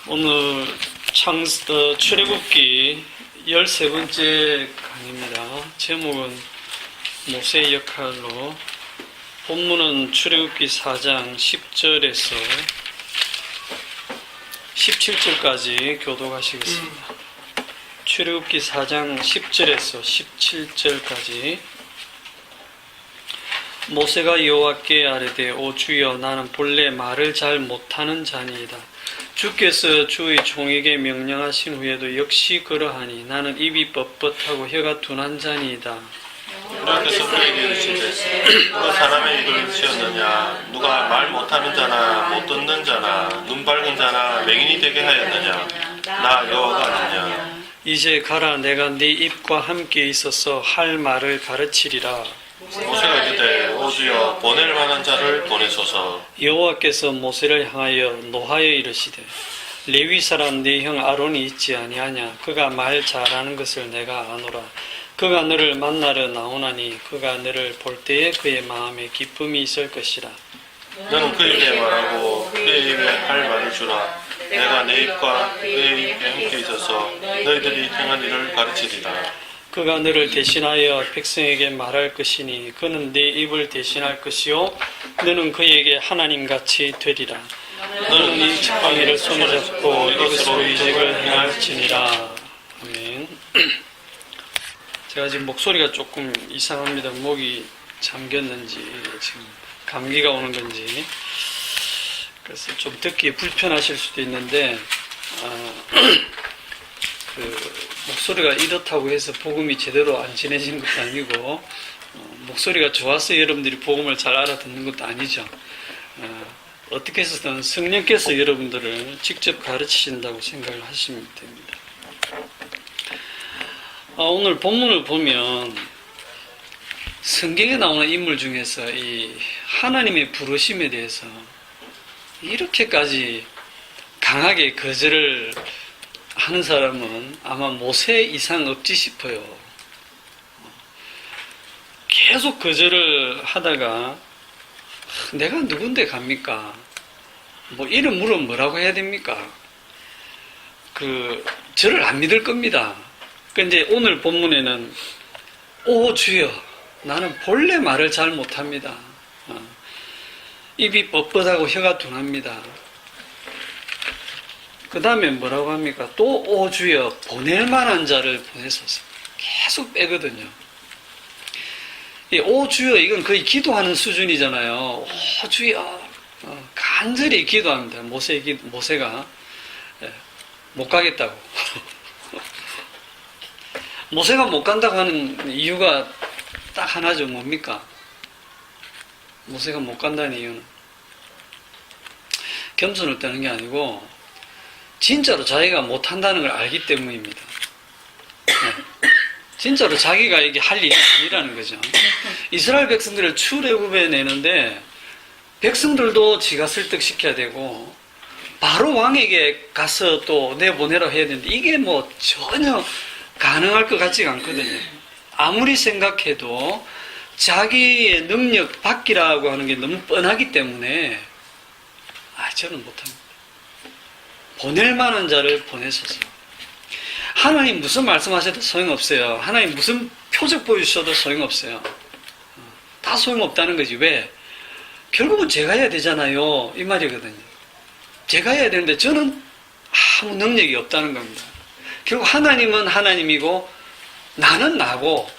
오늘 출애굽기 13번째 강의입니다. 제목은 모세의 역할로, 본문은 출애굽기 4장 10절에서 17절까지 교독하시겠습니다. 출애굽기 4장 10절에서 17절까지. 모세가 여호와께 아뢰되, 오 주여, 나는 본래 말을 잘 못하는 자니이다. 주께서 주의 종에게 명령하신 후에도 역시 그러하니 나는 입이 뻣뻣하고 혀가 둔한 자니이다. 여호와께서 그에게 이르시되, 누가 사람의 입을 지었느냐? 누가 말 못하는 자나 못 듣는 자나 눈 밝은 자나 맹인이 되게 하였느냐? 나 여호와가 아니냐? 이제 가라, 내가 네 입과 함께 있어서 할 말을 가르치리라. 모세가 이르되, 오 주여, 보낼 만한 자를 보내소서. 여호와께서 모세를 향하여 노하여 이르시되, 레위 사람 네 형 아론이 있지 아니하냐? 그가 말 잘하는 것을 내가 아노라. 그가 너를 만나러 나오나니 그가 너를 볼 때에 그의 마음에 기쁨이 있을 것이라. 너는 그에게 말하고 그의 입에 할 말을 주라. 내가 내 입과 그의 입에 함께 있어서 너희들이 행한 일을 가르치리라. 그가 너를 대신하여 백성에게 말할 것이니 그는 네 입을 대신할 것이요 너는 그에게 하나님같이 되리라. 너는 이 지팡이를 손에 잡고 이것으로 이직을 행할지니라. 아멘. 제가 지금 목소리가 조금 이상합니다. 목이 잠겼는지 지금 감기가 오는 건지, 그래서 좀 듣기에 불편하실 수도 있는데, 목소리가 이렇다고 해서 복음이 제대로 안 전해진 것도 아니고, 목소리가 좋아서 여러분들이 복음을 잘 알아듣는 것도 아니죠. 어떻게 해서든 성령께서 여러분들을 직접 가르치신다고 생각을 하시면 됩니다. 오늘 본문을 보면 성경에 나오는 인물 중에서 이 하나님의 부르심에 대해서 이렇게까지 강하게 거절을 하는 사람은 아마 모세 이상 없지 싶어요. 계속 거절을 하다가 내가 누군데 갑니까? 뭐 이름 물으면 뭐라고 해야 됩니까? 저를 안 믿을 겁니다. 근데 오늘 본문에는, 오 주여, 나는 본래 말을 잘 못합니다. 입이 뻣뻣하고 혀가 둔합니다. 그 다음에 뭐라고 합니까? 또 오 주여, 보낼 만한 자를 보내소서. 계속 빼거든요. 이 오 주여, 이건 거의 기도하는 수준이잖아요. 오 주여, 간절히 기도합니다. 모세가 못 가겠다고. 모세가 못 간다고 하는 이유가 딱 하나죠. 뭡니까? 모세가 못 간다는 이유는 겸손을 떠는 게 아니고 진짜로 자기가 못한다는 걸 알기 때문입니다. 진짜로 자기가 이게 할 일이 아니라는 거죠. 이스라엘 백성들을 출애굽에 내는데 백성들도 지가 설득시켜야 되고 바로 왕에게 가서 또 내보내라고 해야 되는데 이게 뭐 전혀 가능할 것 같지가 않거든요. 아무리 생각해도 자기의 능력 밖이라고 하는 게 너무 뻔하기 때문에 저는 못합니다. 보낼 만한 자를 보내소서. 하나님 무슨 말씀하셔도 소용없어요. 하나님 무슨 표적 보여주셔도 소용없어요. 다 소용없다는 거지. 왜? 결국은 제가 해야 되잖아요. 이 말이거든요. 제가 해야 되는데 저는 아무 능력이 없다는 겁니다. 결국 하나님은 하나님이고 나는 나고,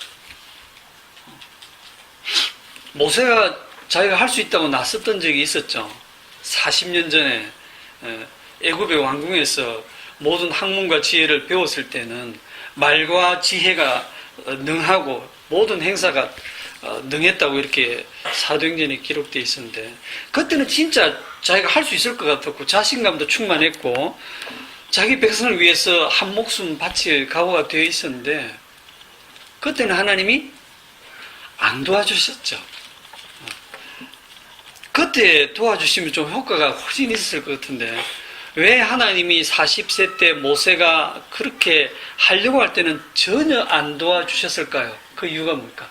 모세가 자기가 할 수 있다고 나섰던 적이 있었죠. 40년 전에 애굽의 왕궁에서 모든 학문과 지혜를 배웠을 때는 말과 지혜가 능하고 모든 행사가 능했다고 이렇게 사도행전에 기록되어 있었는데, 그때는 진짜 자기가 할 수 있을 것 같았고 자신감도 충만했고 자기 백성을 위해서 한 목숨 바칠 각오가 되어 있었는데, 그때는 하나님이 안 도와주셨죠. 그때 도와주시면 좀 효과가 훨씬 있었을 것 같은데, 왜 하나님이 40세 때 모세가 그렇게 하려고 할 때는 전혀 안 도와주셨을까요? 그 이유가 뭘까?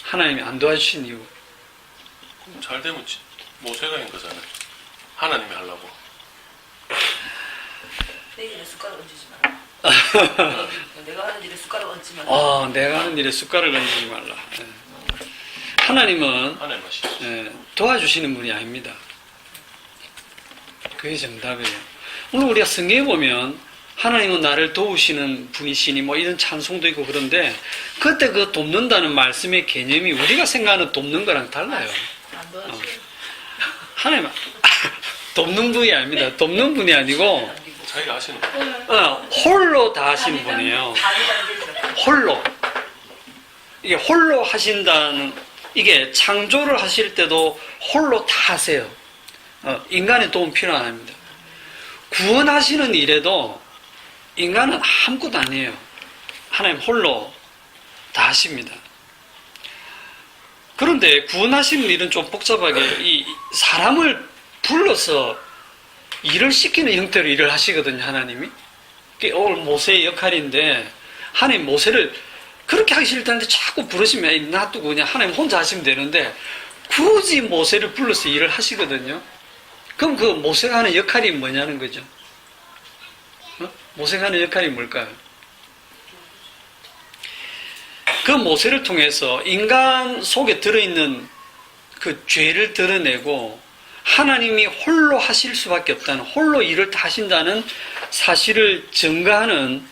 하나님이 안 도와주신 이유. 잘 되면 모세가 한 거잖아요. 하나님이 하려고. 내 일에 숟가락 얹지 마라. 내가 하는 일에 숟가락 얹지 마라. 내가 하는 일에 숟가락을 얹지 말라. 예. 하나님은 하나님 하시죠. 도와주시는 분이 아닙니다. 그게 정답이에요. 오늘 우리가 성경에 보면 하나님은 나를 도우시는 분이시니 뭐 이런 찬송도 있고 그런데 그때 그 돕는다는 말씀의 개념이 우리가 생각하는 돕는 거랑 달라요. 안 도와줘요. 하나님 돕는 분이 아닙니다. 돕는 분이 아니고 자기가 하시는 거. 홀로 다 하시는 분이에요. 홀로. 이게 홀로 하신다는, 이게 창조를 하실 때도 홀로 다 하세요. 인간의 도움 필요 안 합니다. 구원하시는 일에도 인간은 아무것도 아니에요. 하나님 홀로 다 하십니다. 그런데 구원하시는 일은 좀 복잡하게 이 사람을 불러서 일을 시키는 형태로 일을 하시거든요, 하나님이. 그게 오늘 모세의 역할인데, 하나님 모세를 그렇게 하기 싫다는데 자꾸 부르시면 놔두고 그냥 하나님 혼자 하시면 되는데, 굳이 모세를 불러서 일을 하시거든요. 그럼 그 모세가 하는 역할이 뭐냐는 거죠. 모세가 하는 역할이 뭘까요? 그 모세를 통해서 인간 속에 들어있는 그 죄를 드러내고 하나님이 홀로 하실 수밖에 없다는, 홀로 일을 다 하신다는 사실을 증거하는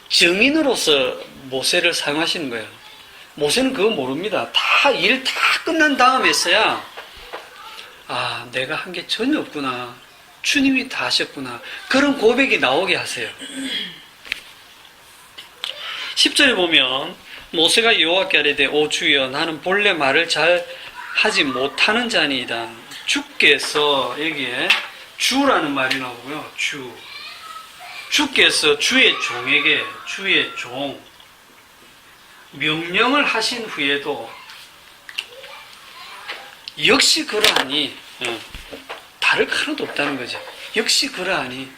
증인으로서 모세를 사용하시는 거예요. 모세는 그거 모릅니다. 일 다 끝난 다음에서야 내가 한 게 전혀 없구나. 주님이 다 하셨구나. 그런 고백이 나오게 하세요. 10절에 보면 모세가 여호와께 아뢰되 오 주여 나는 본래 말을 잘 하지 못하는 자니이다. 주께서 여기에 주라는 말이 나오고요. 주께서 주의 종에게 주의 종 명령을 하신 후에도 역시 그러하니 다를 거 하나도 없다는 거죠. 역시 그러하니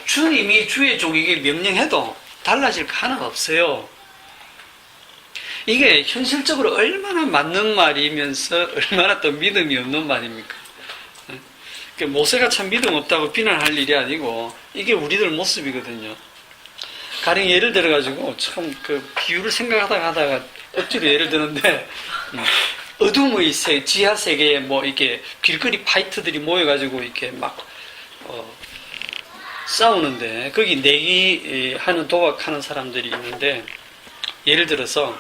주님이 주의 종에게 명령해도 달라질 거 하나가 없어요. 이게 현실적으로 얼마나 맞는 말이면서 얼마나 또 믿음이 없는 말입니까? 모세가 참 믿음 없다고 비난할 일이 아니고 이게 우리들 모습이거든요. 가령 예를 들어가지고 참 그 비유를 생각하다가 억지로 예를 드는데 어둠의 지하 세계에 뭐 이렇게 길거리 파이터들이 모여가지고 이렇게 막 싸우는데 거기 내기하는 도박하는 사람들이 있는데 예를 들어서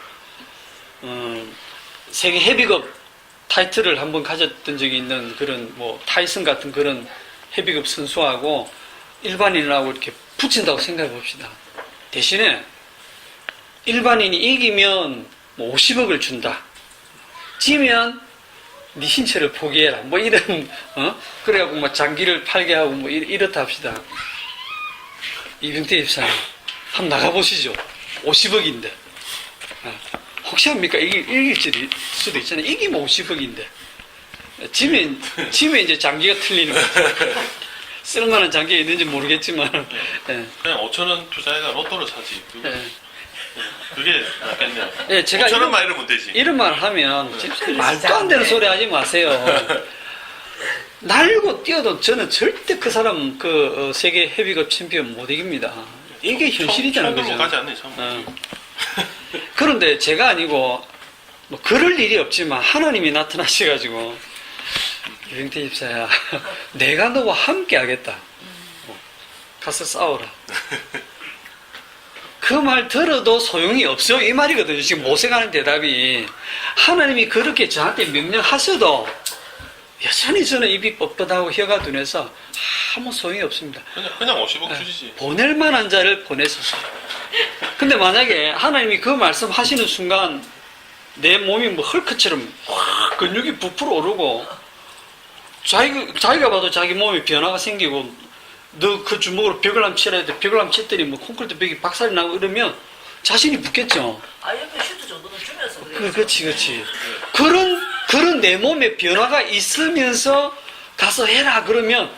세계 헤비급 타이틀을 한번 가졌던 적이 있는 그런 뭐 타이슨 같은 그런 헤비급 선수하고 일반인하고 이렇게 붙인다고 생각해 봅시다. 대신에 일반인이 이기면 뭐 50억을 준다. 지면 네 신체를 포기해라. 뭐 이런 그래갖고 뭐 장기를 팔게 하고 뭐 이렇다 합시다. 이병태 집사님 한번 나가보시죠. 50억인데 혹시 합니까? 이길 수도 있잖아요. 이기면 50억인데 지면 이제 장기가 틀리는 거죠. 쓸만한 장기가 있는지 모르겠지만 그냥 5천원 투자해가 로또를 사지. 그게 낫겠네요. 예, 제가 5천원만 이러면 되지. 이런 말 하면 진짜 말도 안 되는 소리 하지 마세요. 날고 뛰어도 저는 절대 그 사람 세계 헤비급 챔피언 못 이깁니다. 이게 현실이잖아요. 그죠? 가지 않네, 참. 그런데 제가 아니고 뭐 그럴 일이 없지만 하나님이 나타나셔가지고 이병태 집사야 내가 너와 함께 하겠다. 가서 싸워라. 그 말 들어도 소용이 없어 이 말이거든요. 지금 모세가 하는 대답이 하나님이 그렇게 저한테 명령하셔도 여전히 저는 입이 뻣뻣하고 혀가 둔해서 아무 소용이 없습니다. 그냥 50억 주시지. 보낼 만한 자를 보내소서. 근데 만약에 하나님이 그 말씀 하시는 순간 내 몸이 뭐 헐크처럼 확 근육이 부풀어 오르고 자기가 봐도 자기 몸에 변화가 생기고 너 그 주먹으로 벽을 한번 치라 해도 벽을 한번 쳤더니 뭐 콘크리트 벽이 박살이 나고 이러면 자신이 붙겠죠. 옆에 슈트 정도는 주면서 그래요. 그렇지. 그런 내 몸에 변화가 있으면서 가서 해라 그러면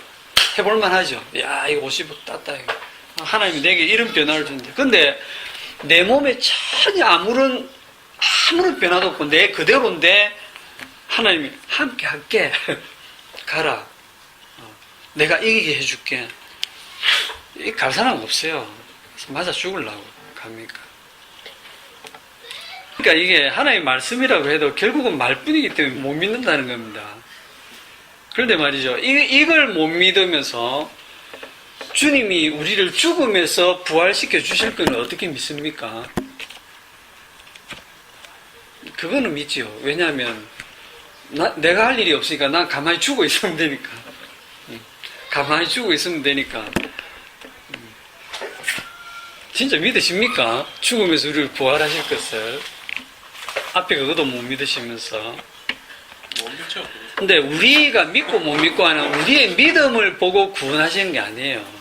해볼만 하죠. 야, 이거 50억 땄다. 이거. 하나님이 내게 이런 변화를 준대. 근데 내 몸에 전혀 아무런 변화도 없고 내 그대로인데 하나님이 함께 할게. 가라. 내가 이기게 해줄게. 갈 사람 없어요. 그래서 맞아 죽으려고 갑니까? 그러니까 이게 하나의 말씀이라고 해도 결국은 말뿐이기 때문에 못 믿는다는 겁니다. 그런데 말이죠. 이걸 못 믿으면서 주님이 우리를 죽음에서 부활시켜 주실 건 어떻게 믿습니까? 그거는 믿지요. 왜냐하면 내가 할 일이 없으니까 난 가만히 죽어 있으면 되니까. 가만히 죽어 있으면 되니까. 진짜 믿으십니까? 죽음에서 우리를 부활하실 것을. 앞에 그것도 못 믿으시면서. 못 믿죠. 근데 우리가 믿고 못 믿고 하는 우리의 믿음을 보고 구원하시는 게 아니에요.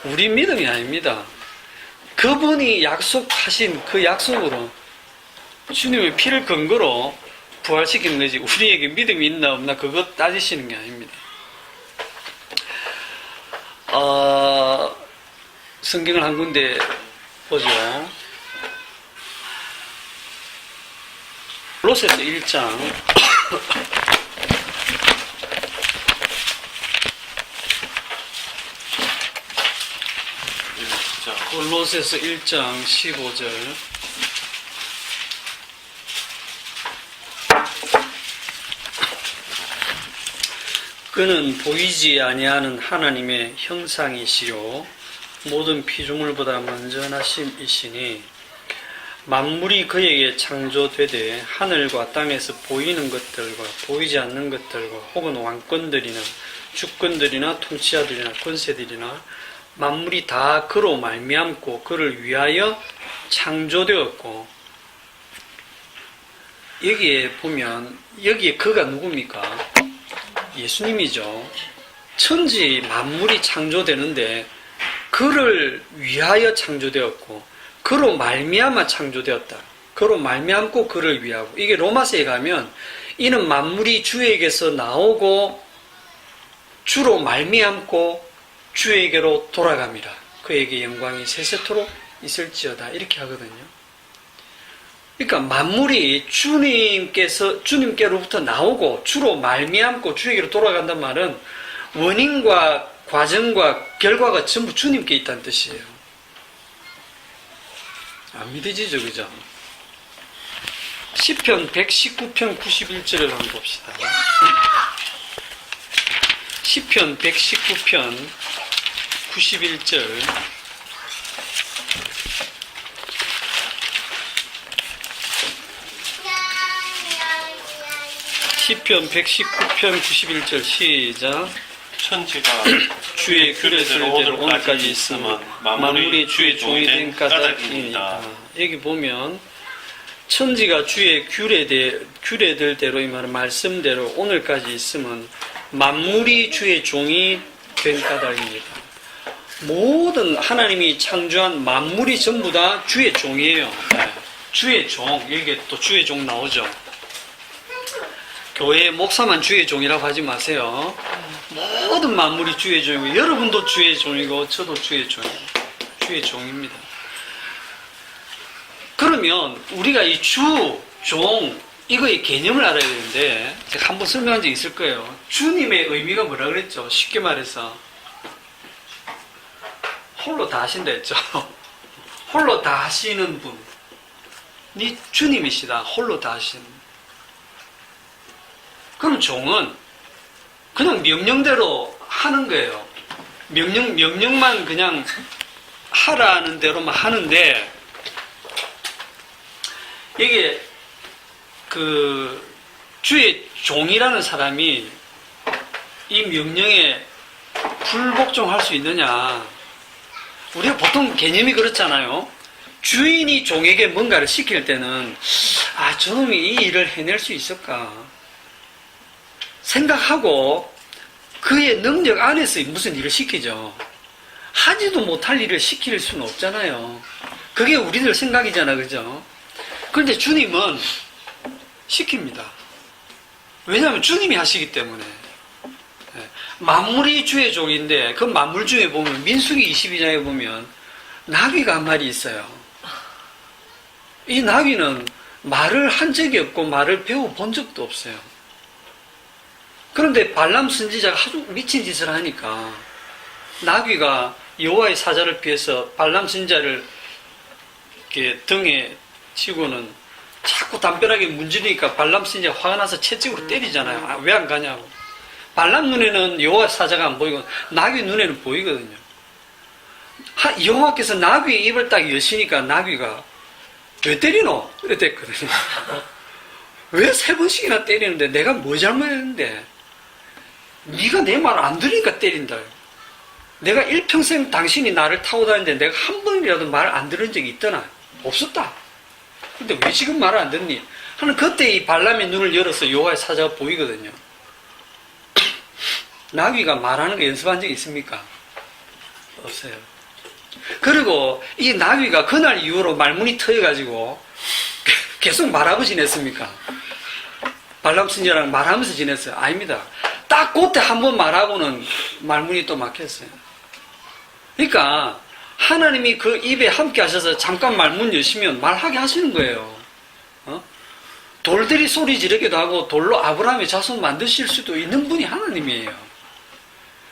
우리 믿음이 아닙니다. 그분이 약속하신 그 약속으로 주님의 피를 근거로 부활시키는 거지. 우리에게 믿음이 있나 없나 그것 따지시는 게 아닙니다. 성경을 한 군데 보죠. 골로새서 1장 15절 그는 보이지 아니하는 하나님의 형상이시요 모든 피조물보다 먼저나심이시니 만물이 그에게 창조되되 하늘과 땅에서 보이는 것들과 보이지 않는 것들과 혹은 왕권들이나 주권들이나 통치자들이나 권세들이나 만물이 다 그로 말미암고 그를 위하여 창조되었고 여기에 보면 여기에 그가 누굽니까? 예수님이죠. 천지 만물이 창조되는데 그를 위하여 창조되었고 그로 말미암아 창조되었다. 그로 말미암고 그를 위하고. 이게 로마서에 가면 이는 만물이 주에게서 나오고 주로 말미암고 주에게로 돌아갑니다. 그에게 영광이 세세토록 있을지어다. 이렇게 하거든요. 그러니까 만물이 주님께로부터 나오고 주로 말미암고 주에게로 돌아간단 말은 원인과 과정과 결과가 전부 주님께 있다는 뜻이에요. 안 믿어지죠, 그죠? 시편 119편 91절을 한번 봅시다. 시편 119편 91절 시편 119편 91절 시작. 천지가 주의 규례대로 오늘까지 있으면 만물이 주의 종이 된 까닭입니다. 여기 보면 천지가 주의 규례들대로 이 말은 말씀대로 오늘까지 있으면 만물이 주의 종이 된 까닭입니다. 모든 하나님이 창조한 만물이 전부 다 주의 종이에요. 주의 종, 여기에 또 주의 종 나오죠. 교회 목사만 주의 종이라고 하지 마세요. 모든 만물이 주의 종이고 여러분도 주의 종이고 저도 주의 종입니다. 그러면 우리가 이 주, 종 이거의 개념을 알아야 되는데 제가 한번 설명한 적이 있을 거예요. 주님의 의미가 뭐라 그랬죠? 쉽게 말해서 홀로 다 하신다 했죠. 홀로 다 하시는 분이 주님이시다. 홀로 다 하시는 분. 그럼 종은 그냥 명령대로 하는 거예요. 명령만 그냥 하라는 대로만 하는데, 이게 주의 종이라는 사람이 이 명령에 불복종할 수 있느냐. 우리가 보통 개념이 그렇잖아요. 주인이 종에게 뭔가를 시킬 때는 저놈이 이 일을 해낼 수 있을까 생각하고 그의 능력 안에서 무슨 일을 시키죠. 하지도 못할 일을 시킬 수는 없잖아요. 그게 우리들 생각이잖아, 그죠? 그런데 주님은 시킵니다. 왜냐하면 주님이 하시기 때문에. 만물이 주의 종인데 그 만물 중에 보면 민수기 22장에 보면 나귀가 한 마리 있어요. 이 나귀는 말을 한 적이 없고 말을 배워본 적도 없어요. 그런데 발람 선지자가 아주 미친 짓을 하니까 나귀가 여호와의 사자를 피해서 발람 선지자를 이렇게 등에 치고는 자꾸 담벼락에 문지르니까 발람 선지자가 화가 나서 채찍으로 때리잖아요. 왜 안 가냐고. 발람 눈에는 여호와 사자가 안 보이고 나귀 눈에는 보이거든요. 여호와께서 나귀의 입을 딱 여시니까 나귀가 왜 때리노? 이랬거든요. 왜 3번씩이나 때리는데 내가 뭐 잘못했는데 네가 내 말 안 들으니까 때린다. 내가 일평생 당신이 나를 타고 다니는데 내가 한 번이라도 말 안 들은 적이 있더나? 없었다. 근데 왜 지금 말을 안 듣니? 하는 그때 이 발람의 눈을 열어서 여호와의 사자가 보이거든요. 나귀가 말하는 거 연습한 적이 있습니까? 없어요. 그리고 이 나귀가 그날 이후로 말문이 트여가지고 계속 말하고 지냈습니까? 발람 선지자랑 말하면서 지냈어요? 아닙니다. 딱 그때 한 번 말하고는 말문이 또 막혔어요. 그러니까 하나님이 그 입에 함께 하셔서 잠깐 말문 여시면 말하게 하시는 거예요. 돌들이 소리 지르기도 하고 돌로 아브라함의 자손 만드실 수도 있는 분이 하나님이에요.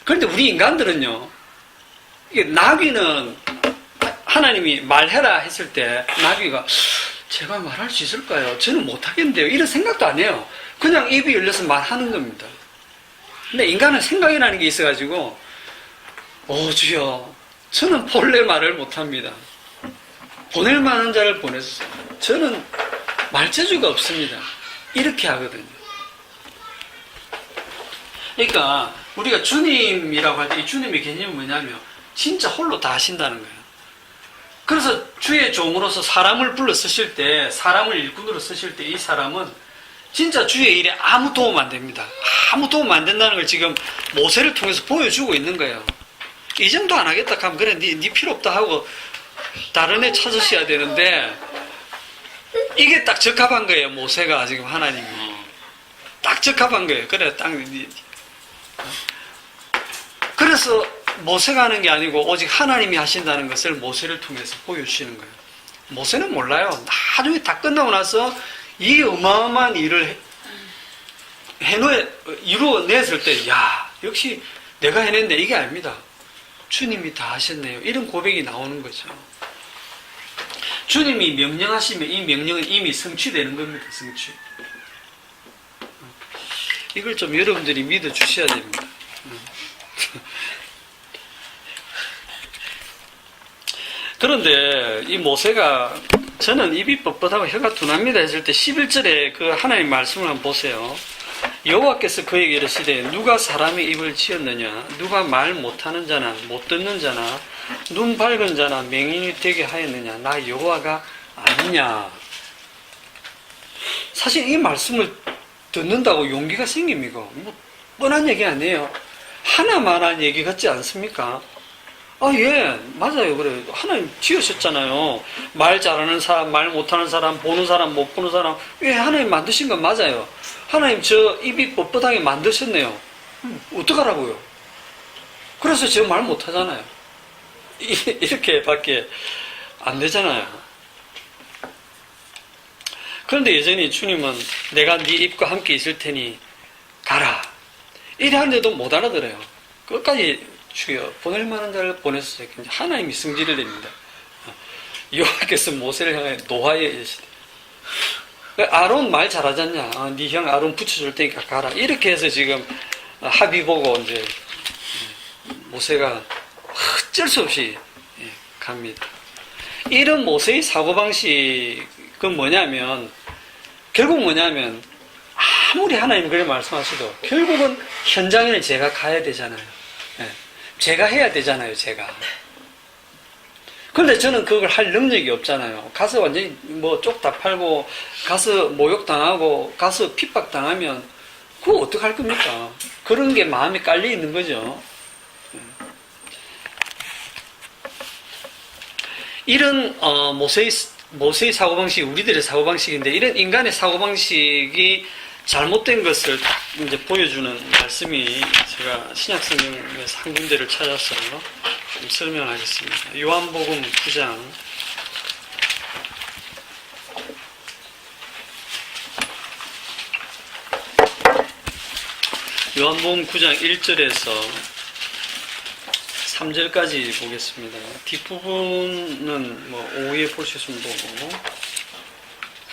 그런데 우리 인간들은요, 이게 나귀는 하나님이 말해라 했을 때 나귀가 제가 말할 수 있을까요? 저는 못하겠는데요. 이런 생각도 안 해요. 그냥 입이 열려서 말하는 겁니다. 근데 인간은 생각이라는 게 있어가지고 주여 저는 본래 말을 못합니다. 보낼 만한 자를 보내주세요. 저는 말재주가 없습니다. 이렇게 하거든요. 그러니까 우리가 주님이라고 할 때 이 주님의 개념이 뭐냐면 진짜 홀로 다 하신다는 거예요. 그래서 주의 종으로서 사람을 불러 쓰실 때, 사람을 일꾼으로 쓰실 때 이 사람은 진짜 주의 일에 아무 도움 안 됩니다. 아무 도움 안 된다는 걸 지금 모세를 통해서 보여주고 있는 거예요. 이 정도 안 하겠다 하면 그래 네 필요 없다 하고 다른 애 찾으셔야 되는데 이게 딱 적합한 거예요. 모세가 지금 하나님이 딱 적합한 거예요. 그래 딱 그래서 모세가 하는 게 아니고 오직 하나님이 하신다는 것을 모세를 통해서 보여주시는 거예요. 모세는 몰라요. 나중에 다 끝나고 나서 이 어마어마한 일을 이루어냈을 때, 야, 역시 내가 해냈네. 이게 아닙니다. 주님이 다 하셨네요. 이런 고백이 나오는 거죠. 주님이 명령하시면 이 명령은 이미 성취되는 겁니다. 성취. 이걸 좀 여러분들이 믿어주셔야 됩니다. 그런데 이 모세가 저는 입이 뻣뻣하고 혀가 둔합니다 했을 때 11절에 그 하나님 말씀을 한번 보세요. 여호와께서 그에게 이르시되 누가 사람의 입을 지었느냐 누가 말 못하는 자나 못 듣는 자나 눈 밝은 자나 맹인이 되게 하였느냐 나 여호와가 아니냐. 사실 이 말씀을 듣는다고 용기가 생깁니까? 뭐 뻔한 얘기 아니에요. 하나만한 얘기 같지 않습니까? 예, 맞아요. 그래. 하나님 지으셨잖아요. 말 잘하는 사람, 말 못하는 사람, 보는 사람, 못 보는 사람. 예, 하나님 만드신 건 맞아요. 하나님 저 입이 뻣뻣하게 만드셨네요. 어떡하라고요? 그래서 저 말 못하잖아요. 이렇게 밖에 안 되잖아요. 그런데 여전히 주님은 내가 네 입과 함께 있을 테니 가라. 이래 하는데도 못 알아들어요. 끝까지 주여 보낼 만한 자를 보내서 하나님이 승질을 냅니다. 여호와께서 모세를 향해 노하에 이르시되 아론 말 잘하잖냐. 네 형 아론 붙여줄 테니까 가라. 이렇게 해서 지금 합의 보고 이제 모세가 어쩔 수 없이 갑니다. 이런 모세의 사고방식은 뭐냐면 결국 뭐냐면 아무리 하나님 그렇게 말씀하셔도 결국은 현장에는 제가 가야 되잖아요. 제가 해야 되잖아요, 제가. 그런데 저는 그걸 할 능력이 없잖아요. 가서 완전히 뭐 쪽 다 팔고, 가서 모욕당하고, 가서 핍박당하면, 그거 어떡할 겁니까? 그런 게 마음에 깔려 있는 거죠. 이런, 모세의 사고방식이 우리들의 사고방식인데, 이런 인간의 사고방식이 잘못된 것을 딱 이제 보여주는 말씀이 제가 신약성경에서 한 군데를 찾아서 좀 설명하겠습니다. 요한복음 9장 1절에서 3절까지 보겠습니다. 뒷부분은 뭐 오후에 볼 수 있으면 보고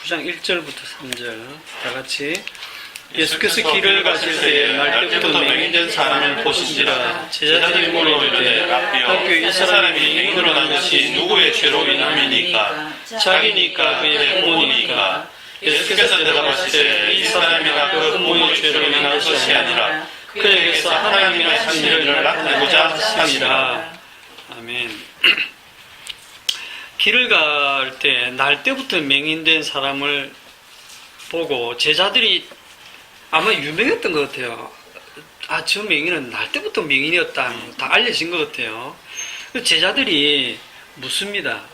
9장 1절부터 3절 다 같이 예수께서 길을 가실 때에 날 때부터 맹인된 사람을 보신지라 제자들이 물어보되 rabbi여 이 사람이 맹인으로 난 것이 누구의 죄로 인함이니까 자기니까 그의 부모니까 예수께서 대답하시되 이 사람이나 그 부모의 죄로 인한 것이 아니라 그에게서 하나님의 하신 일을 나타내고자 하심이라. 아멘. 길을 갈 때 날 때부터 맹인된 사람을 보고 제자들이 아마 유명했던 것 같아요. 아, 저 맹인은 날 때부터 맹인이었다. 다 알려진 것 같아요. 제자들이 묻습니다.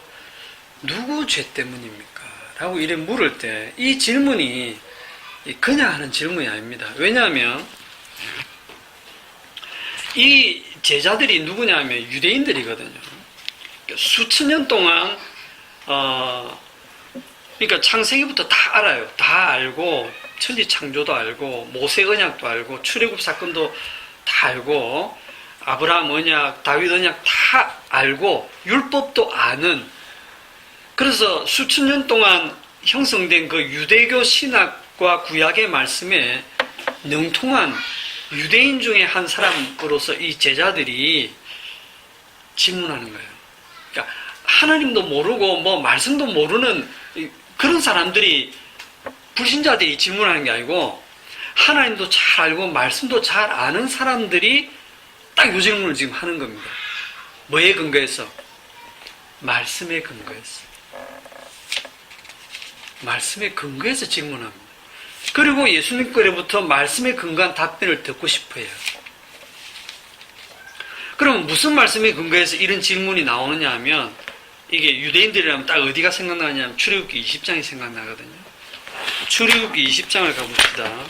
누구 죄 때문입니까? 라고 이래 물을 때 이 질문이 그냥 하는 질문이 아닙니다. 왜냐하면 이 제자들이 누구냐면 유대인들이거든요. 수천 년 동안 그러니까 창세기부터 다 알아요. 다 알고 천지 창조도 알고 모세 언약도 알고 출애굽 사건도 다 알고 아브라함 언약, 다윗 언약 다 알고 율법도 아는, 그래서 수천 년 동안 형성된 그 유대교 신학과 구약의 말씀에 능통한 유대인 중에 한 사람으로서 이 제자들이 질문하는 거예요. 그러니까 하나님도 모르고 뭐 말씀도 모르는 그런 사람들이, 불신자들이 질문하는 게 아니고 하나님도 잘 알고 말씀도 잘 아는 사람들이 딱 이 질문을 지금 하는 겁니다. 뭐에 근거해서? 말씀에 근거해서. 말씀에 근거해서 질문합니다. 그리고 예수님 거로부터 말씀에 근거한 답변을 듣고 싶어요. 그럼 무슨 말씀에 근거해서 이런 질문이 나오느냐 하면, 이게 유대인들이라면 딱 어디가 생각나냐면 출애굽기 20장이 생각나거든요. 출애굽기 20장을 가봅시다.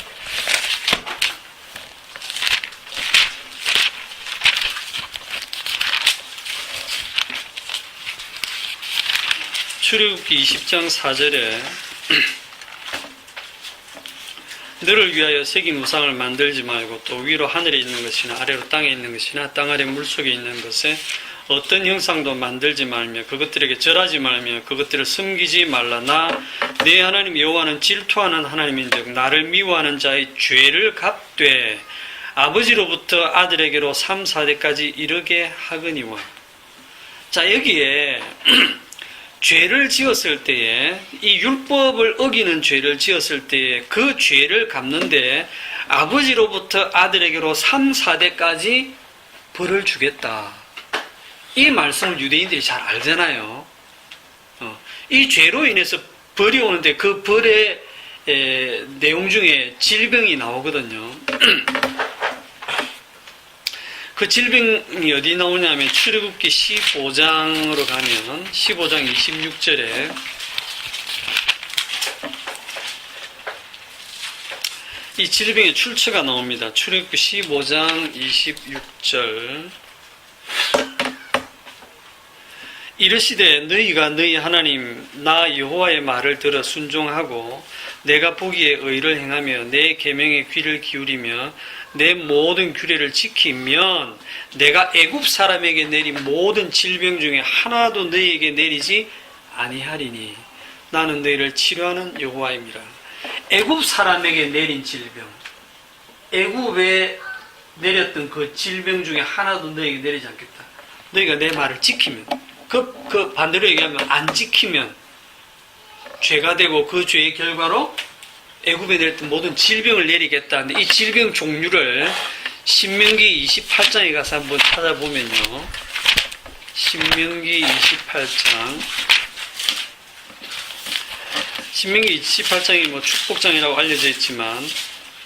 출애굽기 20장 4절에 너를 위하여 새긴 우상을 만들지 말고 또 위로 하늘에 있는 것이나 아래로 땅에 있는 것이나 땅 아래 물속에 있는 것에 어떤 형상도 만들지 말며 그것들에게 절하지 말며 그것들을 섬기지 말라. 나 내 하나님 여호와는 질투하는 하나님인즉 나를 미워하는 자의 죄를 갚되 아버지로부터 아들에게로 3, 4대까지 이르게 하거니와. 자, 여기에 죄를 지었을 때에, 이 율법을 어기는 죄를 지었을 때에 그 죄를 갚는데 아버지로부터 아들에게로 3, 4대까지 벌을 주겠다. 이 말씀을 유대인들이 잘 알잖아요. 이 죄로 인해서 벌이 오는데 그 벌의 내용 중에 질병이 나오거든요. 그 질병이 어디 나오냐면 출애굽기 15장으로 가면 15장 26절에 이 질병의 출처가 나옵니다. 출애굽기 15장 26절 이르시되 너희가 너희 하나님 나 여호와의 말을 들어 순종하고 내가 보기에 의를 행하며 내 계명에 귀를 기울이며 내 모든 규례를 지키면 내가 애굽 사람에게 내린 모든 질병 중에 하나도 너희에게 내리지 아니하리니 나는 너희를 치료하는 여호와입니다. 애굽 사람에게 내린 질병, 애굽에 내렸던 그 질병 중에 하나도 너희에게 내리지 않겠다. 너희가 내 말을 지키면, 그 반대로 얘기하면 안 지키면 죄가 되고 그 죄의 결과로 애굽에 내렸던 모든 질병을 내리겠다는데, 이 질병 종류를 신명기 28장에 가서 한번 찾아보면요. 신명기 28장. 신명기 28장이 뭐 축복장이라고 알려져 있지만,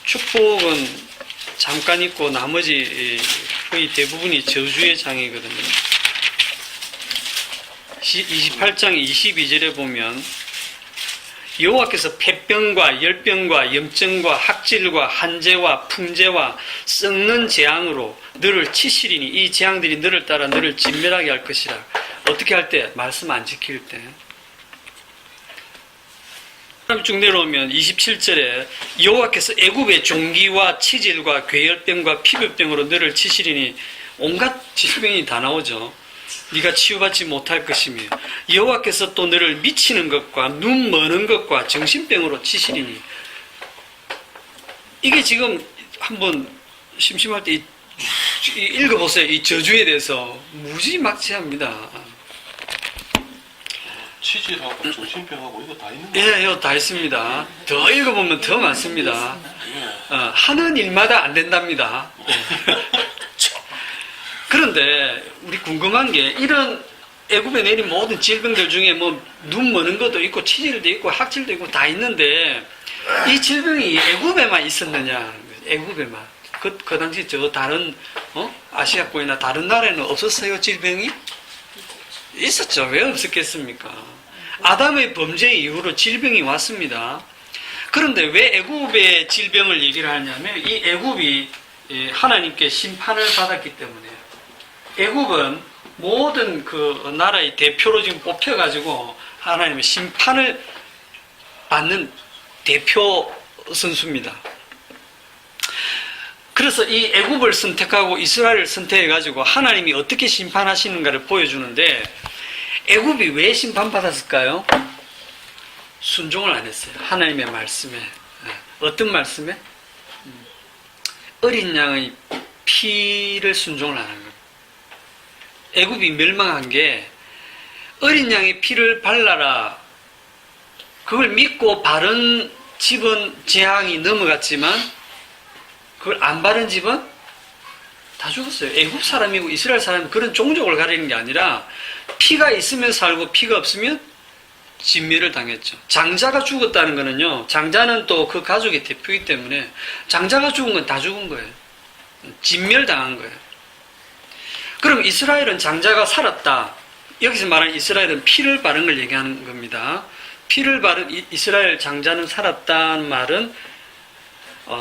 축복은 잠깐 있고 나머지 거의 대부분이 저주의 장이거든요. 28장 22절에 보면 여호와께서 폐병과 열병과 염증과 학질과 한재와 풍재와 썩는 재앙으로 너를 치시리니 이 재앙들이 너를 따라 너를 진멸하게 할 것이라. 어떻게 할 때? 말씀 안 지킬 때. 쭉 내려오면 27절에 여호와께서 애굽의 종기와 치질과 괴열병과 피부병으로 너를 치시리니 온갖 질병이 다 나오죠. 네가 치유받지 못할 것이며 여호와께서 또 너를 미치는 것과 눈 머는 것과 정신병으로 치시리니. 이게 지금 한번 심심할 때 읽어보세요. 이 저주에 대해서 무지막지합니다. 치질하고 정신병하고 이거 다 있는 예, 이거 다 있습니다. 더 읽어보면 더 많습니다. 하는 일마다 안 된답니다. 그런데 우리 궁금한 게 이런 애굽에 내린 모든 질병들 중에 뭐 눈 머는 것도 있고 치질도 있고 학질도 있고 다 있는데 이 질병이 애굽에만 있었느냐? 애굽에만. 그 당시 저 다른 아시아권이나 다른 나라에는 없었어요, 질병이? 있었죠. 왜 없었겠습니까? 아담의 범죄 이후로 질병이 왔습니다. 그런데 왜 애굽의 질병을 얘기를 하냐면 이 애굽이 하나님께 심판을 받았기 때문에. 애굽은 모든 그 나라의 대표로 지금 뽑혀가지고 하나님의 심판을 받는 대표 선수입니다. 그래서 이 애굽을 선택하고 이스라엘을 선택해가지고 하나님이 어떻게 심판하시는가를 보여주는데 애굽이 왜 심판받았을까요? 순종을 안 했어요. 하나님의 말씀에. 어떤 말씀에? 어린 양의 피를 순종을 안 한 겁니다. 애굽이 멸망한 게 어린 양의 피를 발라라. 그걸 믿고 바른 집은 재앙이 넘어갔지만 그걸 안 바른 집은 다 죽었어요. 애굽 사람이고 이스라엘 사람이 그런 종족을 가리는 게 아니라 피가 있으면 살고 피가 없으면 진멸을 당했죠. 장자가 죽었다는 거는요. 장자는 또 그 가족의 대표이기 때문에 장자가 죽은 건 다 죽은 거예요. 진멸당한 거예요. 그럼 이스라엘은 장자가 살았다. 여기서 말하는 이스라엘은 피를 바른 걸 얘기하는 겁니다. 피를 바른 이스라엘 장자는 살았다는 말은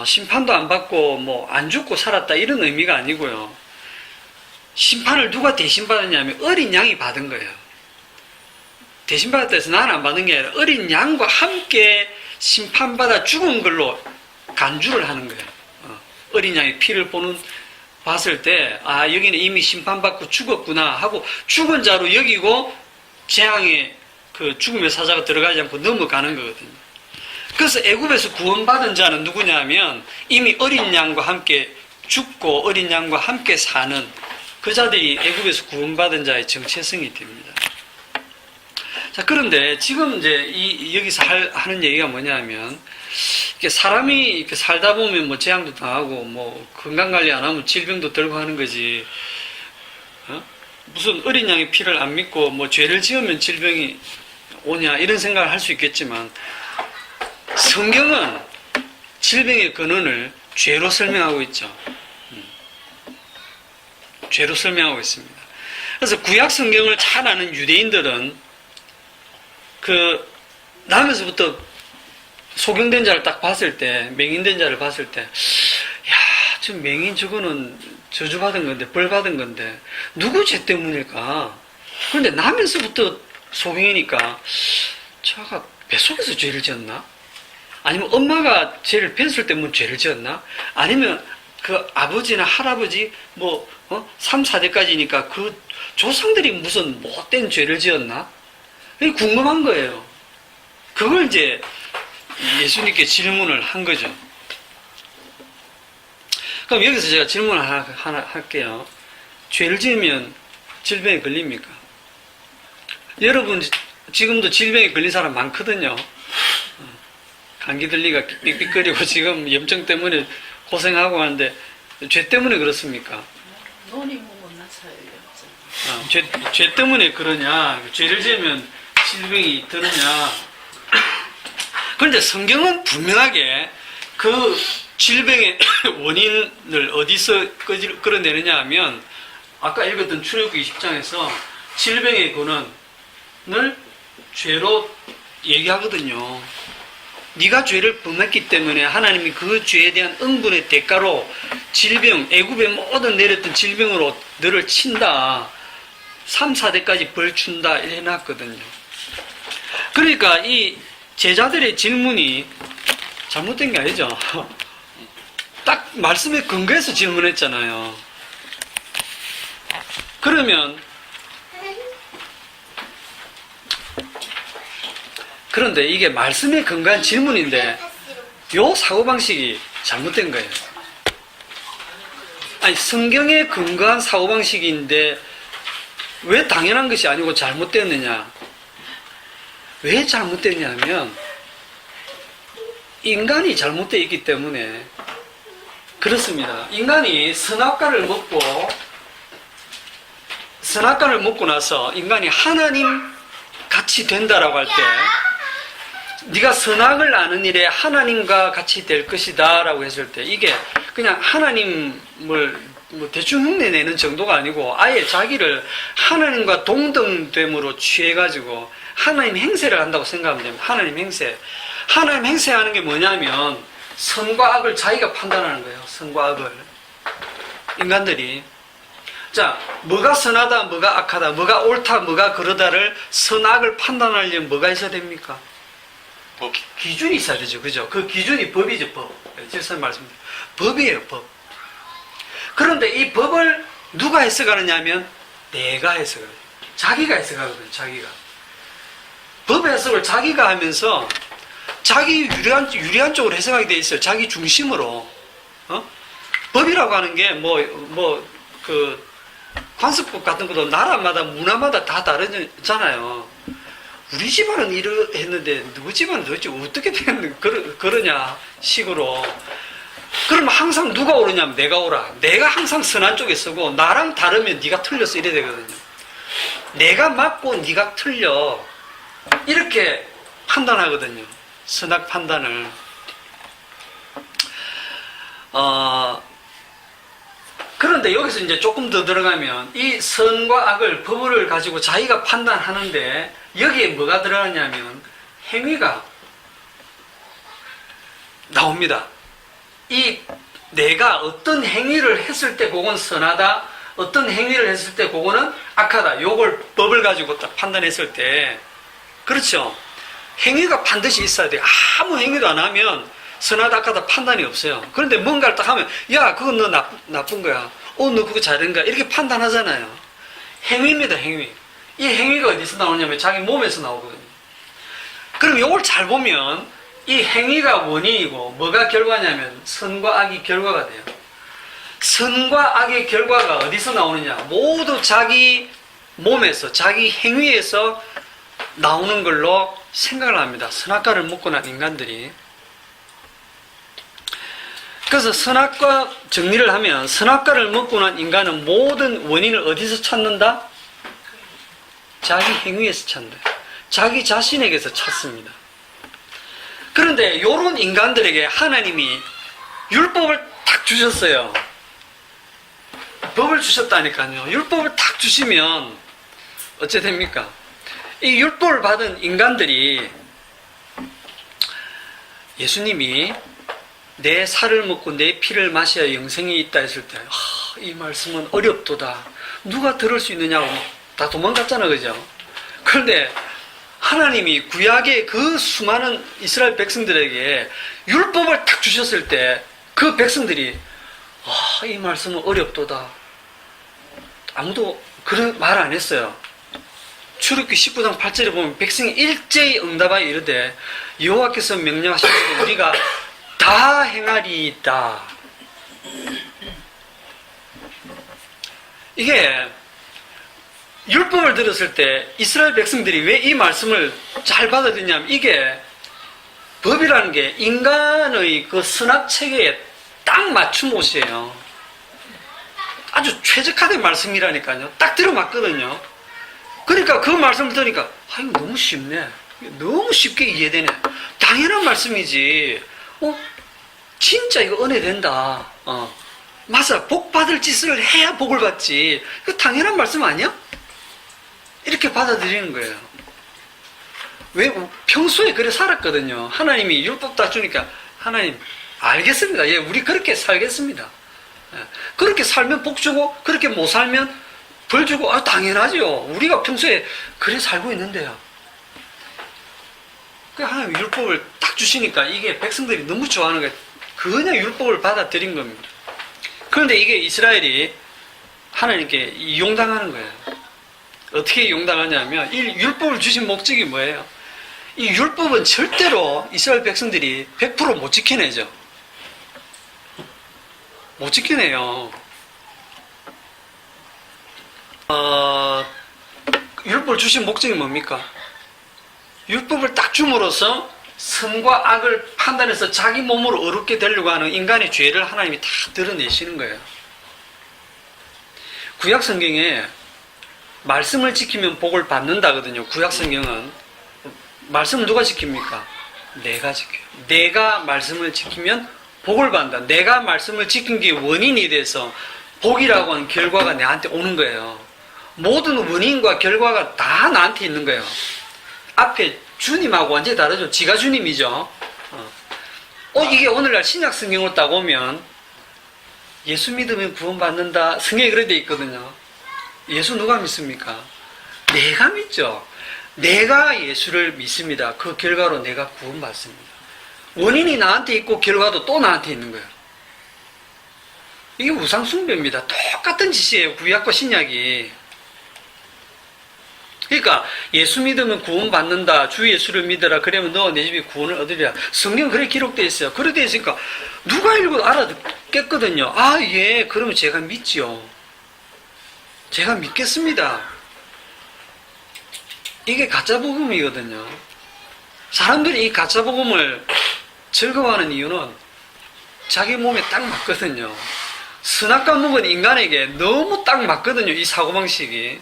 심판도 안 받고 뭐 안 죽고 살았다 이런 의미가 아니고요. 심판을 누가 대신 받았냐면 어린 양이 받은 거예요. 대신 받았다 해서 나는 안 받은 게 아니라 어린 양과 함께 심판받아 죽은 걸로 간주를 하는 거예요. 어린 양의 피를 봤을 때 여기는 이미 심판받고 죽었구나 하고 죽은 자로 여기고 재앙의 그 죽음의 사자가 들어가지 않고 넘어가는 거거든요. 그래서 애굽에서 구원받은 자는 누구냐면 이미 어린 양과 함께 죽고 어린 양과 함께 사는 그 자들이 애굽에서 구원받은 자의 정체성이 됩니다. 자, 그런데 지금 이제 여기서 하는 얘기가 뭐냐면 이렇게 사람이 이렇게 살다 보면 뭐 재앙도 당하고 뭐 건강 관리 안 하면 질병도 들고 하는 거지. 무슨 어린 양의 피를 안 믿고 뭐 죄를 지으면 질병이 오냐 이런 생각을 할 수 있겠지만 성경은 질병의 근원을 죄로 설명하고 있죠. 죄로 설명하고 있습니다. 그래서 구약 성경을 잘 아는 유대인들은 나면서부터 소경된 자를 딱 봤을 때, 맹인된 자를 봤을 때, 저 맹인 저거는 저주받은 건데, 벌받은 건데, 누구 죄 때문일까? 그런데 나면서부터 소경이니까, 저가 뱃속에서 죄를 지었나? 아니면 엄마가 죄를 뺐을 때 뭐 죄를 지었나? 아니면 그 아버지나 할아버지, 3, 4대까지니까 그 조상들이 무슨 못된 죄를 지었나? 그게 궁금한 거예요. 그걸 이제 예수님께 질문을 한 거죠. 그럼 여기서 제가 질문을 하나 할게요. 죄를 지으면 질병에 걸립니까? 여러분 지금도 질병에 걸린 사람 많거든요. 감기 들리가 삑삑거리고 지금 염증 때문에 고생하고 하는데 죄 때문에 그렇습니까? 논이 못나 차요. 죄 때문에 그러냐? 죄를 지으면 질병이 드느냐? 그런데 성경은 분명하게 그 질병의 원인을 어디서 끌어내느냐 하면 아까 읽었던 출애굽기 20장에서 질병의 근원을 죄로 얘기하거든요. 네가 죄를 범했기 때문에 하나님이 그 죄에 대한 응분의 대가로 질병, 애굽의 모든 내렸던 질병으로 너를 친다. 3, 4대까지 벌 준다. 이렇게 해놨거든요. 그러니까 이 제자들의 질문이 잘못된 게 아니죠. 딱 말씀에 근거해서 질문했잖아요. 그런데 이게 말씀에 근거한 질문인데 요 사고방식이 잘못된 거예요. 아니, 성경에 근거한 사고방식인데 왜 당연한 것이 아니고 잘못되었느냐? 왜 잘못됐냐면 인간이 잘못되어 있기 때문에 그렇습니다. 인간이 선악과를 먹고 나서 인간이 하나님 같이 된다라고 할 때 네가 선악을 아는 일에 하나님과 같이 될 것이다 라고 했을 때 이게 그냥 하나님을 대충 흉내내는 정도가 아니고 아예 자기를 하나님과 동등됨으로 취해가지고 하나님 행세를 한다고 생각하면 됩니다. 하나님 행세. 하나님 행세하는 게 뭐냐면 선과 악을 자기가 판단하는 거예요. 선과 악을. 인간들이. 자, 뭐가 선하다, 뭐가 악하다, 뭐가 옳다, 뭐가 그러다를 선악을 판단하려면 뭐가 있어야 됩니까? 법. 기준이 있어야 되죠. 그죠? 그 기준이 법이죠, 법. 지금 말씀드린 법이에요, 법. 그런데 이 법을 누가 해석하느냐 하면 내가 해석을 해요. 자기가 해석하거든요, 자기가. 법 해석을 자기가 하면서 자기 유리한 쪽으로 해석하게 돼 있어요. 자기 중심으로. 법이라고 하는 게 관습법 같은 것도 나라마다 문화마다 다 다르잖아요. 우리 집안은 이러했는데 누구 집안은 도대체 어떻게 그러냐 식으로. 그러면 항상 누가 옳으냐면 내가 옳아. 내가 항상 선한 쪽에 서고 나랑 다르면 네가 틀렸어 이래 되거든요. 내가 맞고 네가 틀려 이렇게 판단하거든요. 선악 판단을. 그런데 여기서 이제 조금 더 들어가면 이 선과 악을 법을 가지고 자기가 판단하는데 여기에 뭐가 들어가냐면 행위가 나옵니다. 이 내가 어떤 행위를 했을 때 그건 선하다, 어떤 행위를 했을 때 그거는 악하다. 요걸 법을 가지고 딱 판단했을 때 그렇죠. 행위가 반드시 있어야 돼요. 아무 행위도 안 하면 선하다 악하다 판단이 없어요. 그런데 뭔가를 딱 하면 야 그건 너 나쁜 거야. 너 그거 잘된 거야. 이렇게 판단하잖아요. 행위입니다. 행위. 이 행위가 어디서 나오냐면 자기 몸에서 나오거든요. 그럼 이걸 잘 보면 이 행위가 원인이고 뭐가 결과냐면 선과 악이 결과가 돼요. 선과 악의 결과가 어디서 나오느냐? 모두 자기 몸에서 자기 행위에서 나오는 걸로 생각을 합니다. 선악과를 먹고 난 인간들이. 그래서 선악과 정리를 하면 선악과를 먹고 난 인간은 모든 원인을 어디서 찾는다? 자기 행위에서 찾는다. 자기 자신에게서 찾습니다. 그런데 이런 인간들에게 하나님이 율법을 탁 주셨어요. 법을 주셨다니까요. 율법을 탁 주시면 어째 됩니까? 이 율법을 받은 인간들이 예수님이 내 살을 먹고 내 피를 마셔야 영생이 있다 했을 때 이 말씀은 어렵도다. 누가 들을 수 있느냐고 다 도망갔잖아. 그죠? 그런데 하나님이 구약의 그 수많은 이스라엘 백성들에게 율법을 탁 주셨을 때 그 백성들이 이 말씀은 어렵도다. 아무도 그런 말 안 했어요. 출애굽기 19장 8절에 보면 백성이 일제히 응답하여 이르되 여호와께서 명령하신 대로 우리가 다 행하리이다. 이게 율법을 들었을 때 이스라엘 백성들이 왜 이 말씀을 잘 받아들였냐면 이게 법이라는 게 인간의 그 선악 체계에 딱 맞춘 옷이에요. 아주 최적화된 말씀이라니까요. 딱 들어맞거든요. 그러니까 그 말씀을 들으니까 이거 너무 쉽네. 너무 쉽게 이해되네. 당연한 말씀이지. 진짜 이거 은혜 된다. 맞아. 복 받을 짓을 해야 복을 받지. 이거 당연한 말씀 아니야? 이렇게 받아들이는 거예요. 왜? 평소에 그래 살았거든요. 하나님이 율법 다 주니까 하나님 알겠습니다. 예, 우리 그렇게 살겠습니다. 그렇게 살면 복 주고 그렇게 못 살면 벌 주고 당연하죠. 우리가 평소에 그래 살고 있는데요. 하나님 율법을 딱 주시니까 이게 백성들이 너무 좋아하는 거예요. 그냥 율법을 받아들인 겁니다. 그런데 이게 이스라엘이 하나님께 이용당하는 거예요. 어떻게 이용당하냐면 이 율법을 주신 목적이 뭐예요? 이 율법은 절대로 이스라엘 백성들이 100% 못 지켜내죠. 못 지켜내요. 율법을 주신 목적이 뭡니까? 율법을 딱 줌으로써 선과 악을 판단해서 자기 몸으로 어렵게 되려고 하는 인간의 죄를 하나님이 다 드러내시는 거예요. 구약 성경에 말씀을 지키면 복을 받는다거든요. 구약 성경은 말씀을 누가 지킵니까? 내가 지켜요. 내가 말씀을 지키면 복을 받는다. 내가 말씀을 지킨 게 원인이 돼서 복이라고 하는 결과가 나한테 오는 거예요. 모든 원인과 결과가 다 나한테 있는 거예요. 앞에 주님하고 완전히 다르죠. 지가 주님이죠. 이게 오늘날 신약 성경을 딱 오면 예수 믿으면 구원받는다. 성경에 그렇게 돼 있거든요. 예수 누가 믿습니까? 내가 믿죠. 내가 예수를 믿습니다. 그 결과로 내가 구원받습니다. 원인이 나한테 있고 결과도 또 나한테 있는 거예요. 이게 우상숭배입니다. 똑같은 짓이에요. 구약과 신약이. 그러니까 예수 믿으면 구원받는다. 주 예수를 믿어라. 그러면 너 내 집에 구원을 얻으리라. 성경 그렇게 기록되어 있어요. 그렇게 되어 있으니까 누가 읽어도 알아듣겠거든요. 아, 예. 그러면 제가 믿지요. 제가 믿겠습니다. 이게 가짜 복음이거든요. 사람들이 이 가짜 복음을 즐거워하는 이유는 자기 몸에 딱 맞거든요. 선악과 먹은 인간에게 너무 딱 맞거든요. 이 사고방식이.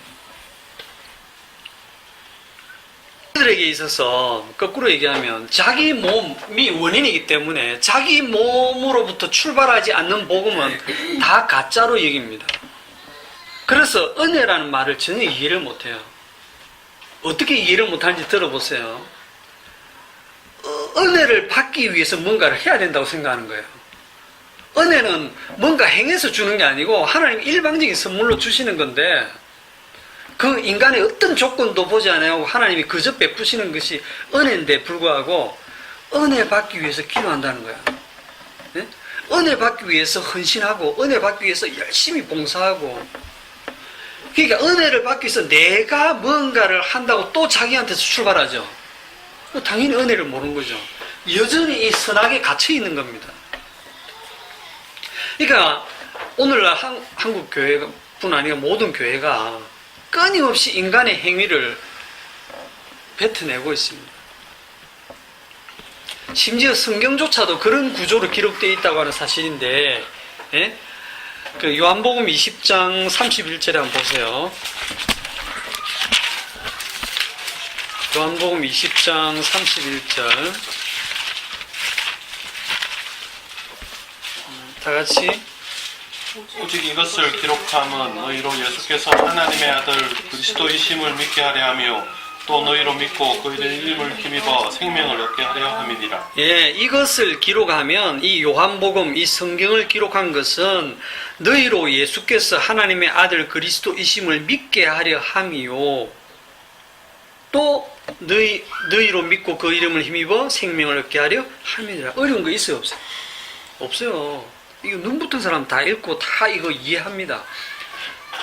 들에게 있어서 거꾸로 얘기하면 자기 몸이 원인이기 때문에 자기 몸으로부터 출발하지 않는 복음은 다 가짜로 여깁니다. 그래서 은혜라는 말을 전혀 이해를 못해요. 어떻게 이해를 못하는지 들어보세요. 은혜를 받기 위해서 뭔가를 해야 된다고 생각하는 거예요. 은혜는 뭔가 행해서 주는 게 아니고 하나님 일방적인 선물로 주시는 건데 그 인간의 어떤 조건도 보지 않아요. 하나님이 그저 베푸시는 것이 은혜인데 불구하고 은혜 받기 위해서 기도한다는 거야. 네? 은혜 받기 위해서 헌신하고 은혜 받기 위해서 열심히 봉사하고 그러니까 은혜를 받기 위해서 내가 뭔가를 한다고 또 자기한테서 출발하죠. 당연히 은혜를 모르는 거죠. 여전히 이 선악에 갇혀 있는 겁니다. 그러니까 오늘날 한국 교회뿐 아니라 모든 교회가 끊임없이 인간의 행위를 뱉어내고 있습니다. 심지어 성경조차도 그런 구조로 기록되어 있다고 하는 사실인데, 예? 그 요한복음 20장 31절에 한번 보세요. 요한복음 20장 31절. 다 같이. 오직 이것을 기록함은 너희로 예수께서 하나님의 아들 그리스도이심을 믿게 하려 하며 또 너희로 믿고 그 이름을 힘입어 생명을 얻게 하려 함이니라. 예, 이것을 기록하면 이 요한복음, 이 성경을 기록한 것은 너희로 예수께서 하나님의 아들 그리스도이심을 믿게 하려 함이요. 또 너희로 믿고 그 이름을 힘입어 생명을 얻게 하려 함이니라. 어려운 거 있어요, 없어요? 없어요. 이거 눈 붙은 사람 다 읽고 다 이거 이해합니다.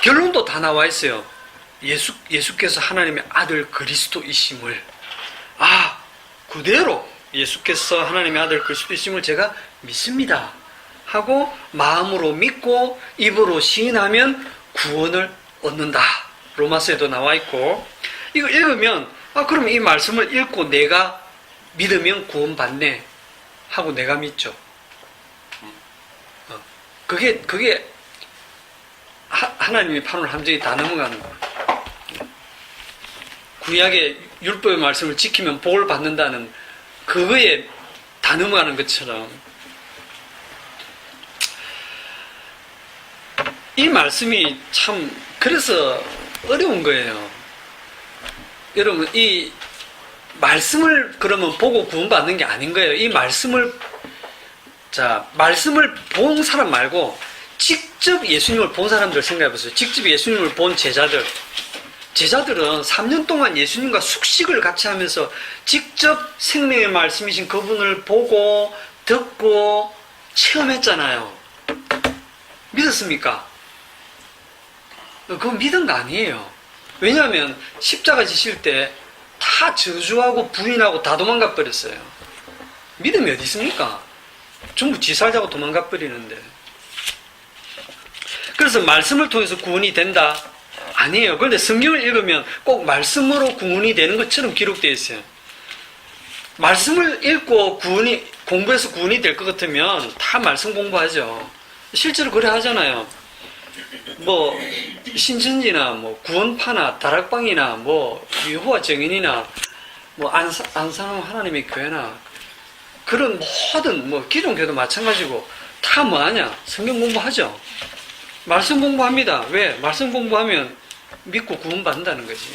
결론도 다 나와 있어요. 예수께서 하나님의 아들 그리스도이심을 그대로 예수께서 하나님의 아들 그리스도이심을 제가 믿습니다 하고 마음으로 믿고 입으로 시인하면 구원을 얻는다. 로마서에도 나와 있고 이거 읽으면 그럼 이 말씀을 읽고 내가 믿으면 구원받네 하고 내가 믿죠. 그게 하나님의 판을 함정이 다 넘어가는 거예요. 구약의 율법의 말씀을 지키면 복을 받는다는 그거에 다 넘어가는 것처럼 이 말씀이 참 그래서 어려운 거예요. 여러분 이 말씀을 그러면 보고 구원받는 게 아닌 거예요. 이 말씀을 말씀을 본 사람 말고 직접 예수님을 본 사람들 생각해 보세요. 직접 예수님을 본 제자들은 3년 동안 예수님과 숙식을 같이 하면서 직접 생명의 말씀이신 그분을 보고 듣고 체험했잖아요. 믿었습니까? 그건 믿은 거 아니에요. 왜냐하면 십자가 지실 때 다 저주하고 부인하고 다 도망가 버렸어요. 믿음이 어디 있습니까? 전부 지살자고 도망가 버리는데. 그래서 말씀을 통해서 구원이 된다? 아니에요. 그런데 성경을 읽으면 꼭 말씀으로 구원이 되는 것처럼 기록되어 있어요. 말씀을 읽고 공부해서 구원이 될 것 같으면 다 말씀 공부하죠. 실제로 그래 하잖아요. 뭐 신천지나 뭐 구원파나 다락방이나 뭐 여호와 증인이나 뭐 안산홍 하나님의 교회나 그런 모든 뭐 기존교도 마찬가지고 다 뭐하냐? 성경 공부하죠. 말씀 공부합니다. 왜? 말씀 공부하면 믿고 구원받는다는 거지.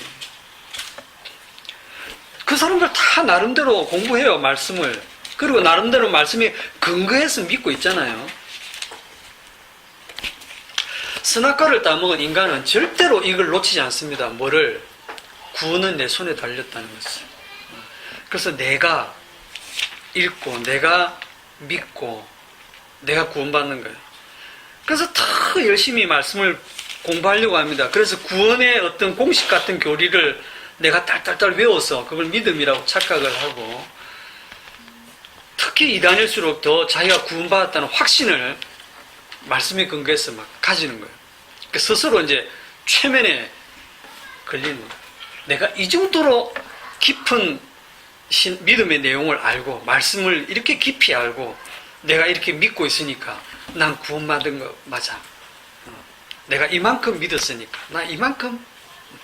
그 사람들 다 나름대로 공부해요, 말씀을. 그리고 나름대로 말씀이 근거해서 믿고 있잖아요. 선악과를 따먹은 인간은 절대로 이걸 놓치지 않습니다. 뭐를? 구원은 내 손에 달렸다는 것을. 그래서 내가 읽고, 내가 믿고, 내가 구원받는 거예요. 그래서 더 열심히 말씀을 공부하려고 합니다. 그래서 구원의 어떤 공식 같은 교리를 내가 딸딸딸 외워서 그걸 믿음이라고 착각을 하고, 특히 이단일수록 더 자기가 구원받았다는 확신을 말씀에 근거해서 막 가지는 거예요. 그러니까 스스로 이제 최면에 걸리는 거예요. 내가 이 정도로 깊은 믿음의 내용을 알고, 말씀을 이렇게 깊이 알고, 내가 이렇게 믿고 있으니까 난 구원받은 거 맞아. 내가 이만큼 믿었으니까, 나 이만큼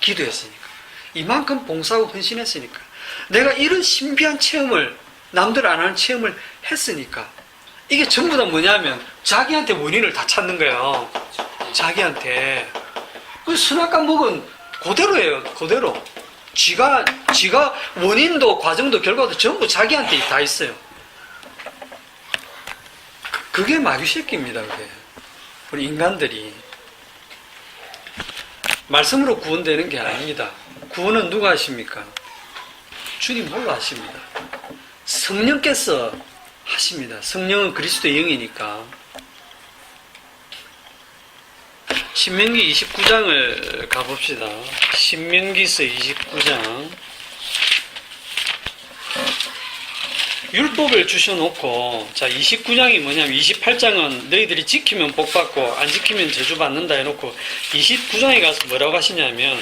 기도했으니까, 이만큼 봉사하고 헌신했으니까, 내가 이런 신비한 체험을, 남들 안 하는 체험을 했으니까, 이게 전부 다 뭐냐면 자기한테 원인을 다 찾는 거예요. 자기한테. 그 선악과 먹은 그대로예요. 그대로. 지가 원인도 과정도 결과도 전부 자기한테 다 있어요. 그게 마귀 새끼입니다. 그게. 우리 인간들이. 말씀으로 구원되는 게 아닙니다. 구원은 누가 하십니까? 주님 홀로 하십니다. 성령께서 하십니다. 성령은 그리스도의 영이니까. 신명기 29장을 가봅시다. 신명기서 29장. 율법을 주셔놓고, 자, 29장이 뭐냐면 28장은 너희들이 지키면 복받고 안 지키면 저주받는다 해놓고 29장에 가서 뭐라고 하시냐면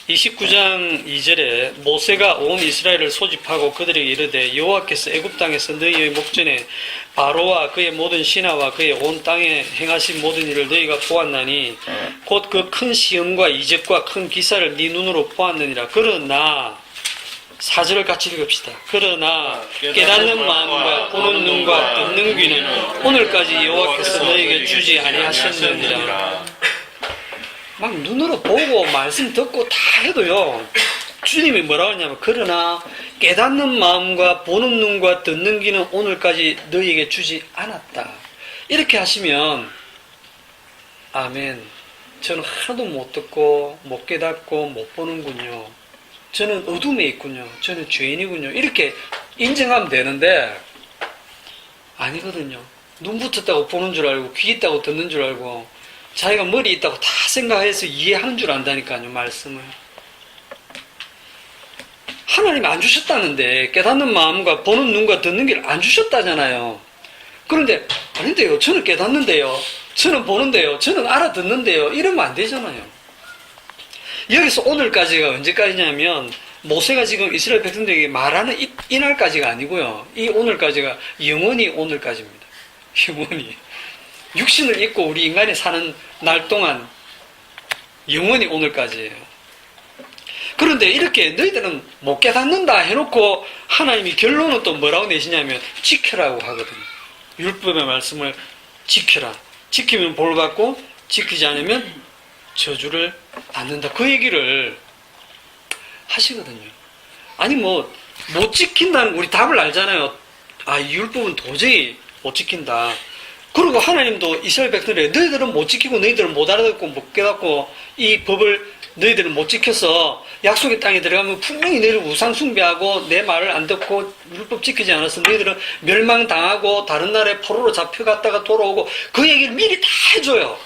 29장 2절에 모세가 온 이스라엘을 소집하고 그들에게 이르되 여호와께서 애굽 땅에서 너희의 목전에 바로와 그의 모든 신하와 그의 온 땅에 행하신 모든 일을 너희가 보았나니 곧 그 큰 시험과 이적과 큰 기사를 네 눈으로 보았느니라. 그러나 4절을 같이 읽읍시다. 그러나 깨닫는 마음과 보는 눈과 듣는 귀는 오늘까지 여호와께서 너희에게 주지 아니하셨느니라. 막 눈으로 보고 말씀 듣고 다 해도요, 주님이 뭐라고 하냐면 그러나 깨닫는 마음과 보는 눈과 듣는 귀는 오늘까지 너희에게 주지 않았다. 이렇게 하시면 아멘. 저는 하나도 못 듣고 못 깨닫고 못 보는군요. 저는 어둠에 있군요. 저는 죄인이군요. 이렇게 인정하면 되는데 아니거든요. 눈 붙었다고 보는 줄 알고 귀 있다고 듣는 줄 알고 자기가 머리 있다고 다 생각해서 이해하는 줄 안다니까요. 말씀을. 하나님이 안 주셨다는데 깨닫는 마음과 보는 눈과 듣는 길 안 주셨다잖아요. 그런데 아닌데요. 저는 깨닫는데요. 저는 보는데요. 저는 알아듣는데요. 이러면 안 되잖아요. 여기서 오늘까지가 언제까지냐면 모세가 지금 이스라엘 백성들에게 말하는 이날까지가 아니고요. 이 오늘까지가 영원히 오늘까지입니다. 영원히. 육신을 입고 우리 인간이 사는 날 동안 영원히 오늘까지예요. 그런데 이렇게 너희들은 못 깨닫는다 해놓고 하나님이 결론은 또 뭐라고 내시냐면 지켜라고 하거든요. 율법의 말씀을 지켜라. 지키면 볼 받고 지키지 않으면 저주를 받는다. 그 얘기를 하시거든요. 아니 못 지킨다는 우리 답을 알잖아요. 아, 이 율법은 도저히 못 지킨다. 그리고 하나님도 이스라엘 백성들에게 너희들은 못 지키고 너희들은 못 알아듣고 못 깨닫고 이 법을 너희들은 못 지켜서 약속의 땅에 들어가면 분명히 너희들 우상 숭배하고 내 말을 안 듣고 율법 지키지 않아서 너희들은 멸망당하고 다른 나라에 포로로 잡혀갔다가 돌아오고 그 얘기를 미리 다 해줘요.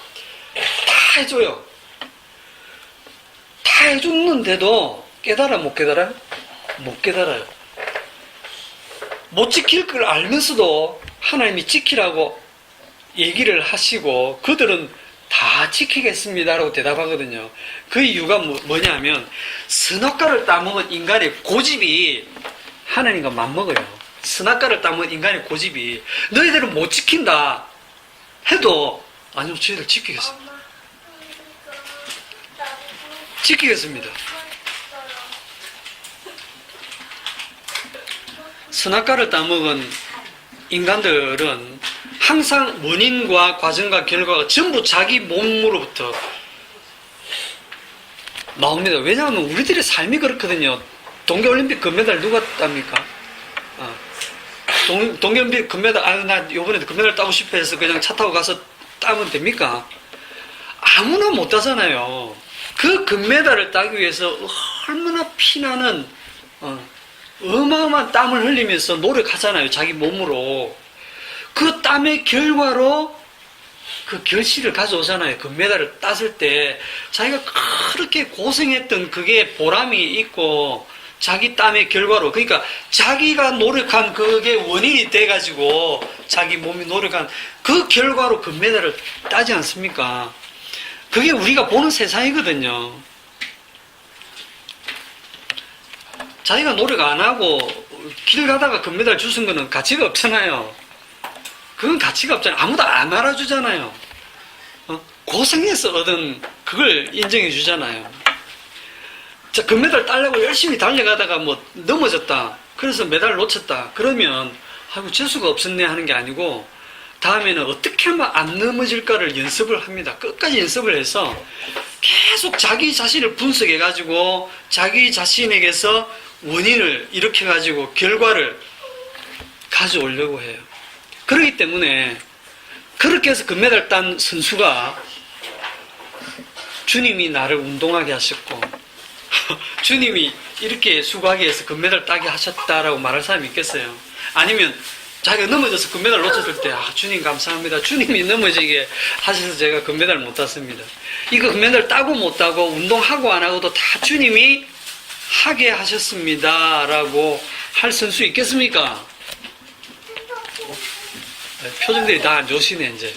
다 해줘요. 다 해줬는데도 깨달아 못 깨달아요? 못 깨달아요. 못 지킬 걸 알면서도 하나님이 지키라고 얘기를 하시고 그들은 다 지키겠습니다라고 대답하거든요. 그 이유가 뭐냐면 선악과를 따먹은 인간의 고집이 하나님과 맞먹어요. 선악과를 따먹은 인간의 고집이 너희들은 못 지킨다 해도 아니요 저희들 지키겠습니다. 지키겠습니다. 선악과를 따먹은 인간들은 항상 원인과 과정과 결과가 전부 자기 몸으로부터 나옵니다. 왜냐하면 우리들의 삶이 그렇거든요. 동계올림픽 금메달 누가 땁니까? 동계올림픽 금메달, 나 이번에 금메달 따고 싶어 해서 그냥 차 타고 가서 따면 됩니까? 아무나 못 따잖아요. 그 금메달을 따기 위해서 얼마나 피나는, 어마어마한 땀을 흘리면서 노력하잖아요. 자기 몸으로. 그 땀의 결과로 그 결실을 가져오잖아요. 금메달을 땄을 때 자기가 그렇게 고생했던 그게 보람이 있고 자기 땀의 결과로 그러니까 자기가 노력한 그게 원인이 돼가지고 자기 몸이 노력한 그 결과로 금메달을 따지 않습니까? 그게 우리가 보는 세상이거든요. 자기가 노력 안 하고 길 가다가 금메달 주신 거는 가치가 없잖아요. 그건 가치가 없잖아요. 아무도 안 알아주잖아요. 고생해서 얻은 그걸 인정해 주잖아요. 자, 금메달 따려고 열심히 달려가다가 뭐 넘어졌다. 그래서 메달 놓쳤다. 그러면 아이고 재수가 없었네 하는 게 아니고 다음에는 어떻게 하면 안 넘어질까를 연습을 합니다. 끝까지 연습을 해서 계속 자기 자신을 분석해 가지고 자기 자신에게서 원인을 일으켜 가지고 결과를 가져오려고 해요. 그렇기 때문에 그렇게 해서 금메달 딴 선수가 주님이 나를 운동하게 하셨고 주님이 이렇게 수고하게 해서 금메달 따게 하셨다라고 말할 사람이 있겠어요? 아니면 자기가 넘어져서 금메달 놓쳤을 때 주님 감사합니다. 주님이 넘어지게 하셔서 제가 금메달 못 땄습니다. 이거 금메달 따고 못 따고 운동하고 안 하고도 다 주님이 하게 하셨습니다 라고 할 선수 있겠습니까? 표정들이 다 안 좋으시네 이제.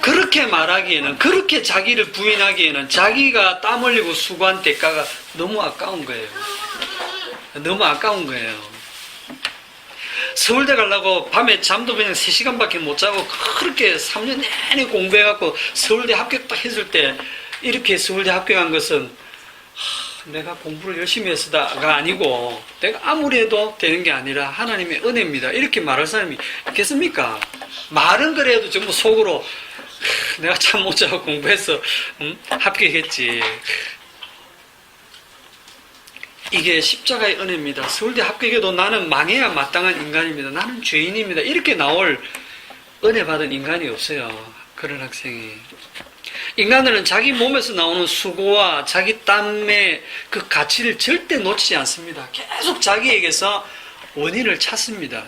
그렇게 말하기에는 그렇게 자기를 부인하기에는 자기가 땀 흘리고 수고한 대가가 너무 아까운 거예요. 너무 아까운 거예요. 서울대 가려고 밤에 잠도 그냥 3시간밖에 못 자고 그렇게 3년 내내 공부해갖고 서울대 합격 딱 했을 때 이렇게 서울대 합격한 것은 내가 공부를 열심히 해서다가 아니고 내가 아무리 해도 되는 게 아니라 하나님의 은혜입니다. 이렇게 말할 사람이 있겠습니까? 말은 그래도 전부 속으로 내가 잠 못 자고 공부해서 합격했지. 이게 십자가의 은혜입니다. 서울대 합격해도 나는 망해야 마땅한 인간입니다. 나는 죄인입니다. 이렇게 나올 은혜 받은 인간이 없어요. 그런 학생이. 인간들은 자기 몸에서 나오는 수고와 자기 땀의 그 가치를 절대 놓치지 않습니다. 계속 자기에게서 원인을 찾습니다.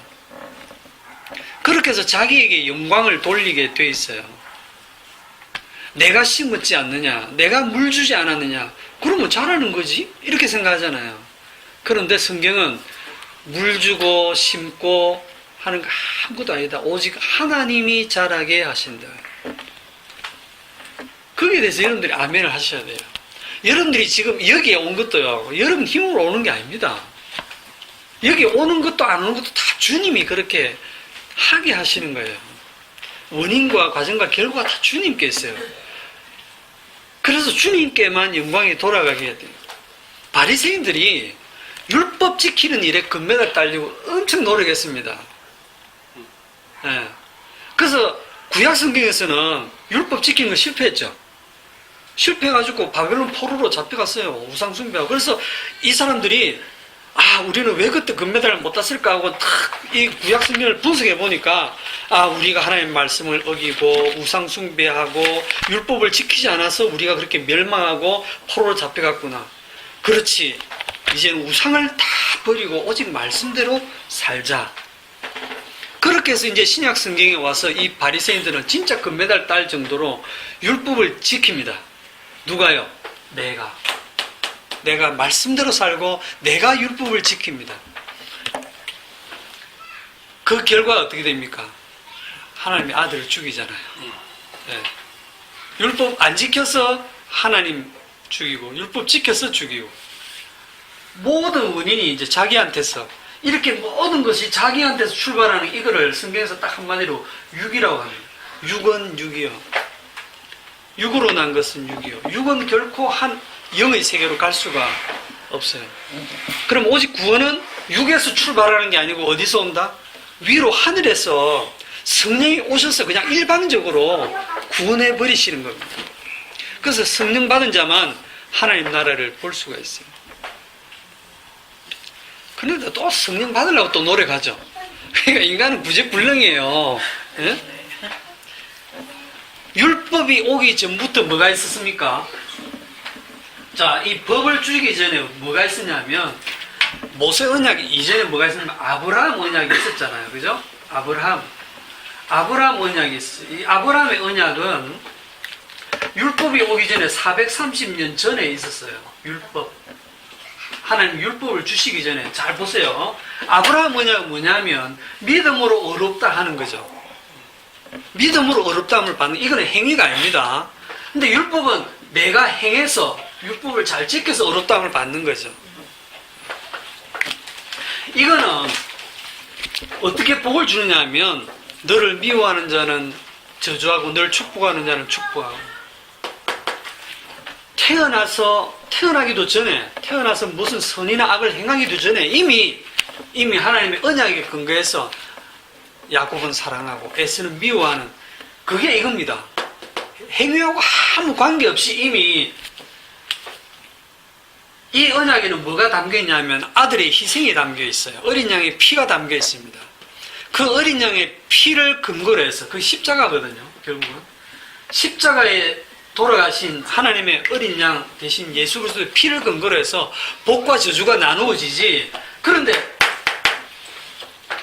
그렇게 해서 자기에게 영광을 돌리게 돼 있어요. 내가 심었지 않느냐, 내가 물 주지 않았느냐, 그러면 잘하는 거지? 이렇게 생각하잖아요. 그런데 성경은 물 주고 심고 하는 거 아무것도 아니다. 오직 하나님이 자라게 하신다. 거기에 대해서 여러분들이 아멘을 하셔야 돼요. 여러분들이 지금 여기에 온 것도요, 여러분 힘으로 오는 게 아닙니다. 여기 오는 것도 안 오는 것도 다 주님이 그렇게 하게 하시는 거예요. 원인과 과정과 결과가 다 주님께 있어요. 그래서 주님께만 영광이 돌아가게 해야 돼요. 바리새인들이 율법 지키는 일에 금메달 따려고 엄청 노력했습니다. 네. 그래서 구약 성경에서는 율법 지키는 거 실패했죠. 실패해가지고 바벨론 포로로 잡혀갔어요. 우상 숭배하고. 그래서 이 사람들이 우리는 왜 그때 금메달을 못 땄을까 하고 탁 이 구약 성경을 분석해 보니까 우리가 하나님의 말씀을 어기고 우상 숭배하고 율법을 지키지 않아서 우리가 그렇게 멸망하고 포로로 잡혀갔구나. 그렇지. 이제는 우상을 다 버리고 오직 말씀대로 살자. 그렇게 해서 이제 신약 성경에 와서 이 바리새인들은 진짜 금메달 딸 정도로 율법을 지킵니다. 누가요? 내가 말씀대로 살고 내가 율법을 지킵니다. 그 결과가 어떻게 됩니까? 하나님의 아들을 죽이잖아요. 네. 율법 안 지켜서 하나님 죽이고 율법 지켜서 죽이고 모든 원인이 이제 자기한테서 이렇게 모든 것이 자기한테서 출발하는 이거를 성경에서 딱 한마디로 육이라고 합니다. 육은 육이요. 육으로 난 것은 육이요. 육은 결코 한 영의 세계로 갈 수가 없어요. 그럼 오직 구원은 육에서 출발하는 게 아니고 어디서 온다? 위로 하늘에서 성령이 오셔서 그냥 일방적으로 구원해 버리시는 겁니다. 그래서 성령 받은 자만 하나님 나라를 볼 수가 있어요. 그런데 또 성령 받으려고 또 노력하죠. 그러니까 인간은 구제불능이에요. 예? 율법이 오기 전부터 뭐가 있었습니까? 자, 이 법을 주기 전에 뭐가 있었냐면 모세 언약 이전에 뭐가 있었냐면 아브라함 언약이 있었잖아요. 그죠? 아브라함 언약이 있어요. 이 아브라함의 언약은 율법이 오기 전에 430년 전에 있었어요. 율법. 하나님 율법을 주시기 전에 잘 보세요. 아브라함 언약은 뭐냐면 믿음으로 어렵다 하는 거죠. 믿음으로 어렵다함을 받는 이거는 행위가 아닙니다. 근데 율법은 내가 행해서 율법을 잘 지켜서 어렵다함을 받는 거죠. 이거는 어떻게 복을 주느냐 하면 너를 미워하는 자는 저주하고 너를 축복하는 자는 축복하고 태어나기도 전에 태어나서 무슨 선이나 악을 행하기도 전에 이미 하나님의 언약에 근거해서 야곱은 사랑하고 에서는 미워하는 그게 이겁니다. 행위하고 아무 관계없이 이미 이 언약에는 뭐가 담겨있냐면 아들의 희생이 담겨있어요. 어린 양의 피가 담겨있습니다. 그 어린 양의 피를 근거로 해서 그 십자가거든요. 결국은 십자가에 돌아가신 하나님의 어린 양 대신 예수 그리스도의 피를 근거로 해서 복과 저주가 나누어지지. 그런데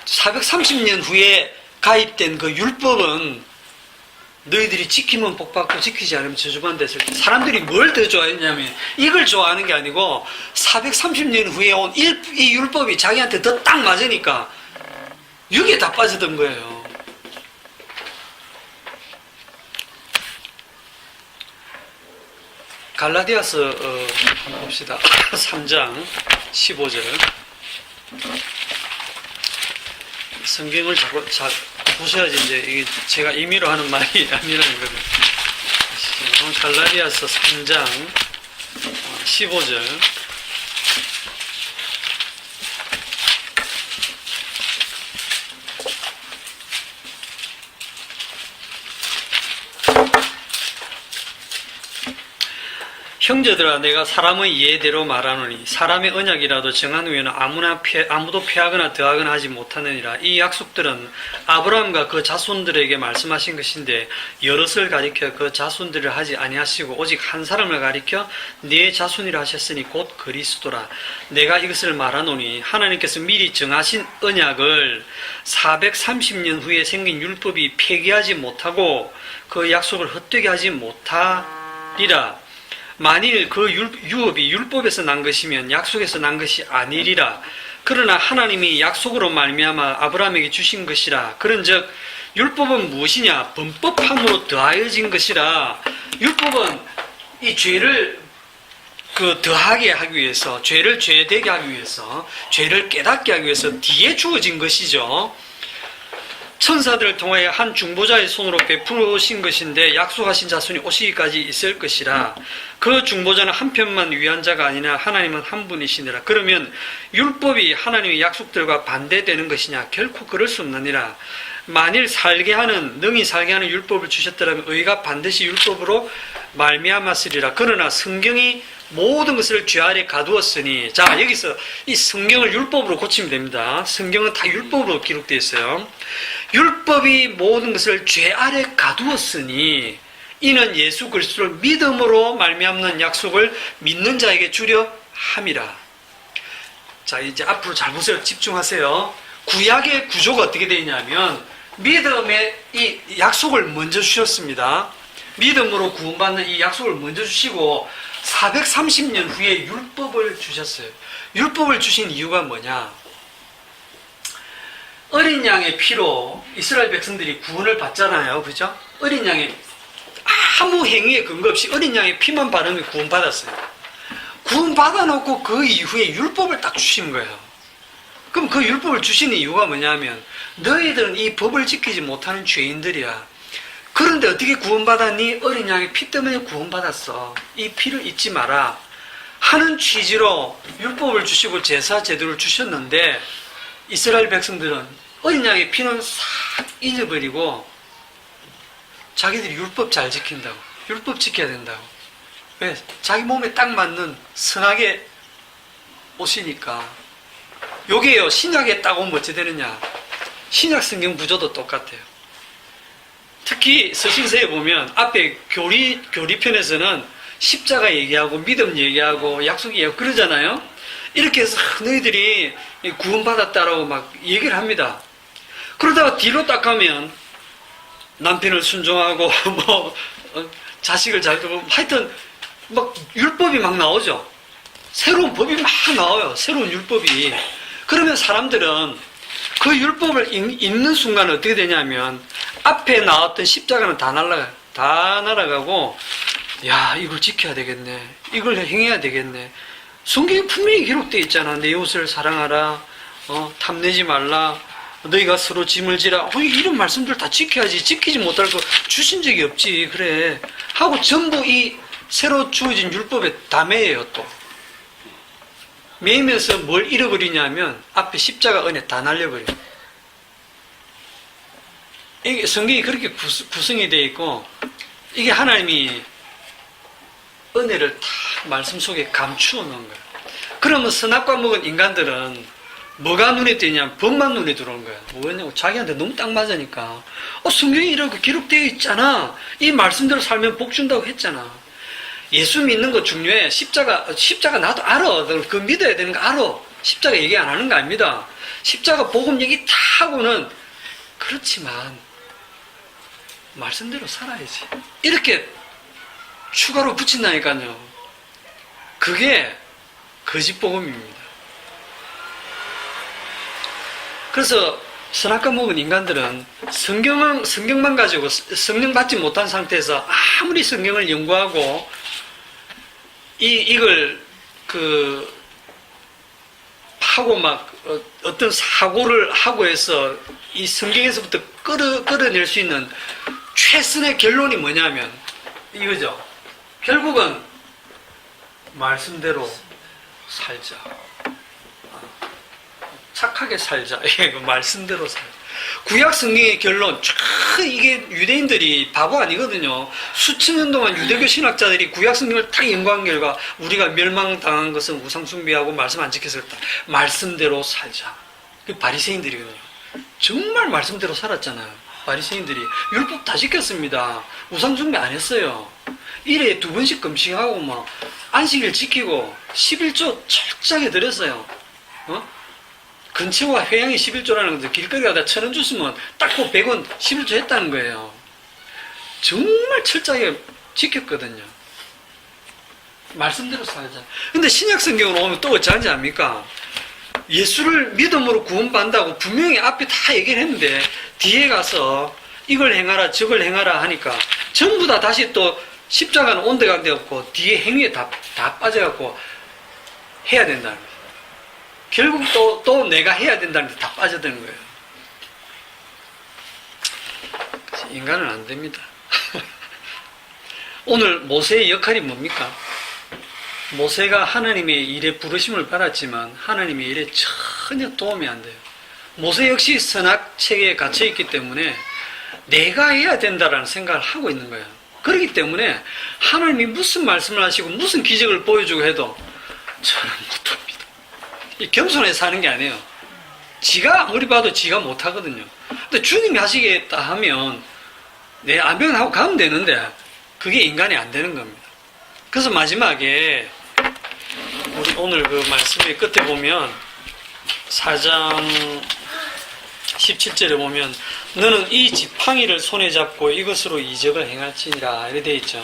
430년 후에 가입된 그 율법은 너희들이 지키면 복받고 지키지 않으면 저주만 됐을 때 사람들이 뭘 더 좋아했냐면 이걸 좋아하는 게 아니고 430년 후에 온 이 율법이 자기한테 더 딱 맞으니까 육에 다 빠지던 거예요. 갈라디아서 한번 봅시다. 3장 15절. 성경을 자꾸 보셔야지 이제 이게 제가 임의로 하는 말이 아니라는 거거든요. 갈라디아서 3장 15절. 형제들아 내가 사람의 예대로 말하노니 사람의 언약이라도 정한 후에는 아무도 폐하거나 더하거나 하지 못하느니라. 이 약속들은 아브라함과 그 자손들에게 말씀하신 것인데 여럿을 가리켜 그 자손들을 하지 아니하시고 오직 한 사람을 가리켜 네 자손이라 하셨으니 곧 그리스도라. 내가 이것을 말하노니 하나님께서 미리 정하신 언약을 430년 후에 생긴 율법이 폐기하지 못하고 그 약속을 헛되게 하지 못하리라. 만일 그 유업이 율법에서 난 것이면 약속에서 난 것이 아니리라. 그러나 하나님이 약속으로 말미암아 아브라함에게 주신 것이라. 그런즉 율법은 무엇이냐? 범법함으로 더하여진 것이라. 율법은 이 죄를 더하게 하기 위해서, 죄를 죄되게 하기 위해서, 죄를 깨닫게 하기 위해서 뒤에 주어진 것이죠. 천사들을 통하여 한 중보자의 손으로 베푸신 것인데 약속하신 자손이 오시기까지 있을 것이라. 그 중보자는 한 편만 위한 자가 아니라 하나님은 한 분이시니라. 그러면 율법이 하나님의 약속들과 반대되는 것이냐? 결코 그럴 수 없느니라. 만일 능히 살게 하는 율법을 주셨더라면 의가 반드시 율법으로 말미암았으리라. 그러나 성경이 모든 것을 죄 아래 가두었으니. 자, 여기서 이 성경을 율법으로 고치면 됩니다. 성경은 다 율법으로 기록되어 있어요. 율법이 모든 것을 죄 아래 가두었으니 이는 예수 그리스도를 믿음으로 말미암는 약속을 믿는 자에게 주려 함이라. 자, 이제 앞으로 잘 보세요. 집중하세요. 구약의 구조가 어떻게 되어 있냐면 믿음의 이 약속을 먼저 주셨습니다. 믿음으로 구원받는 이 약속을 먼저 주시고 430년 후에 율법을 주셨어요. 율법을 주신 이유가 뭐냐? 어린 양의 피로 이스라엘 백성들이 구원을 받잖아요. 그죠? 어린 양의 아무 행위에 근거 없이 어린 양의 피만 바르면 구원받았어요. 구원받아놓고 그 이후에 율법을 딱 주신 거예요. 그럼 그 율법을 주시는 이유가 뭐냐면 너희들은 이 법을 지키지 못하는 죄인들이야. 그런데 어떻게 구원받았니? 어린 양의 피 때문에 구원받았어. 이 피를 잊지 마라 하는 취지로 율법을 주시고 제사 제도를 주셨는데 이스라엘 백성들은 어린 양의 피는 싹 잊어버리고 자기들이 율법 잘 지킨다고, 율법 지켜야 된다고. 왜? 자기 몸에 딱 맞는 선하게 오시니까. 요게요, 신약에 딱 오면 어찌 되느냐? 신약 성경 구조도 똑같아요. 특히 서신서에 보면 앞에 교리편에서는 십자가 얘기하고 믿음 얘기하고 약속 얘기하고 그러잖아요. 이렇게 해서 너희들이 구원받았다라고 막 얘기를 합니다. 그러다가 뒤로 딱 가면 남편을 순종하고 자식을 잘 두고 하여튼 막 율법이 막 나오죠. 새로운 법이 막 나와요. 새로운 율법이. 그러면 사람들은 그 율법을 읽는 순간 어떻게 되냐면 앞에 나왔던 십자가는 다 날아가고 야, 이걸 지켜야 되겠네. 이걸 행해야 되겠네. 성경에 분명히 기록되어 있잖아. 내 이웃을 사랑하라. 탐내지 말라. 너희가 서로 짐을 지라. 이런 말씀들 다 지켜야지. 지키지 못할 거 주신 적이 없지. 그래. 하고 전부 이 새로 주어진 율법에 다 매여요 또. 매이면서 뭘 잃어버리냐면 앞에 십자가 은혜 다 날려버려. 이게 성경이 그렇게 구성이 되어 있고 이게 하나님이 은혜를 다 말씀 속에 감추어 놓은 거예요. 그러면 선악과 먹은 인간들은 뭐가 눈에 띄냐면 법만 눈에 들어오는 거야. 뭐냐고 자기한테 너무 딱 맞으니까 성경이 이렇게 기록되어 있잖아. 이 말씀대로 살면 복 준다고 했잖아. 예수 믿는 거 중요해. 십자가 나도 알아. 그 믿어야 되는 거 알아. 십자가 얘기 안 하는 거 아닙니다. 십자가 복음 얘기 다 하고는 그렇지만 말씀대로 살아야지. 이렇게 추가로 붙인다니까요. 그게 거짓 복음입니다. 그래서 선악과 먹은 인간들은 성경만 가지고 성령 받지 못한 상태에서 아무리 성경을 연구하고 이걸 하고 막 어떤 사고를 하고 해서 이 성경에서부터 끌어낼 수 있는 최선의 결론이 뭐냐면 이거죠. 결국은 말씀대로 살자. 착하게 살자. 이거 말씀대로 살자. 구약 성경의 결론, 이게 유대인들이 바보 아니거든요. 수천 년 동안 유대교 신학자들이 구약 성경을 딱 연구한 결과 우리가 멸망당한 것은 우상숭배하고 말씀 안 지켰었다. 말씀대로 살자. 그 바리새인들이거든요. 정말 말씀대로 살았잖아요. 바리새인들이 율법 다 지켰습니다. 우상숭배 안 했어요. 일에 2번씩 금식하고 막 안식일 지키고 11조 철저하게 드렸어요. 근처와 회양이 11조라는 것도 길거리 가다 1,000원 줬으면 딱고 100원 11조 했다는 거예요. 정말 철저하게 지켰거든요. 말씀대로 살자. 근데 신약 성경으로 오면 또 어찌하는지 압니까? 예수를 믿음으로 구원받는다고 분명히 앞에 다 얘기를 했는데 뒤에 가서 이걸 행하라 저걸 행하라 하니까 전부 다 다시 또 십자가는 온데간데 없고 뒤에 행위에 다 빠져갖고 해야 된다는 거예요. 결국 또 내가 해야 된다는 게 다 빠져드는 거예요. 인간은 안 됩니다. 오늘 모세의 역할이 뭡니까? 모세가 하나님의 일에 부르심을 받았지만 하나님의 일에 전혀 도움이 안 돼요. 모세 역시 선악 체계에 갇혀있기 때문에 내가 해야 된다라는 생각을 하고 있는 거예요. 그렇기 때문에 하나님이 무슨 말씀을 하시고 무슨 기적을 보여주고 해도 저는 못합니다. 이 겸손해서 사는 게 아니에요. 지가 아무리 봐도 지가 못하거든요. 근데 주님이 하시겠다 하면 내 아멘 하고 가면 되는데 그게 인간이 안 되는 겁니다. 그래서 마지막에 우리 오늘 그 말씀의 끝에 보면 4장 17절에 보면 너는 이 지팡이를 손에 잡고 이것으로 이적을 행할지니라 이렇게 되어 있죠.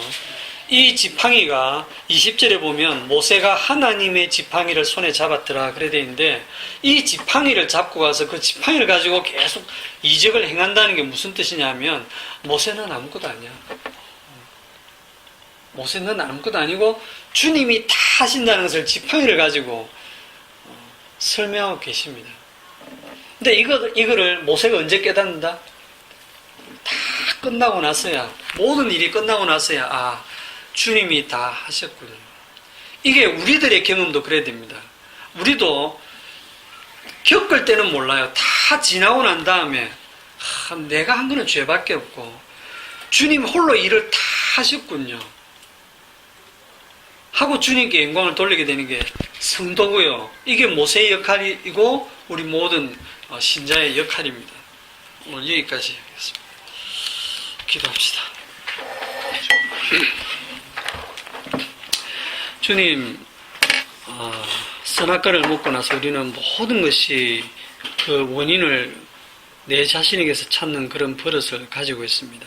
이 지팡이가 20절에 보면 모세가 하나님의 지팡이를 손에 잡았더라 그래 되어 있는데 이 지팡이를 잡고 가서 그 지팡이를 가지고 계속 이적을 행한다는 게 무슨 뜻이냐면 모세는 아무것도 아니야. 모세는 아무것도 아니고 주님이 다 하신다는 것을 지팡이를 가지고 설명하고 계십니다. 근데 이거를 모세가 언제 깨닫는다? 다 끝나고 나서야, 모든 일이 끝나고 나서야, 아, 주님이 다 하셨군요. 이게 우리들의 경험도 그래야 됩니다. 우리도 겪을 때는 몰라요. 다 지나고 난 다음에, 내가 한 거는 죄밖에 없고, 주님 홀로 일을 다 하셨군요. 하고 주님께 영광을 돌리게 되는 게 성도고요. 이게 모세의 역할이고 우리 모든 신자의 역할입니다. 오늘 여기까지 하겠습니다. 기도합시다. 주님, 선악과를 먹고 나서 우리는 모든 것이 그 원인을 내 자신에게서 찾는 그런 버릇을 가지고 있습니다.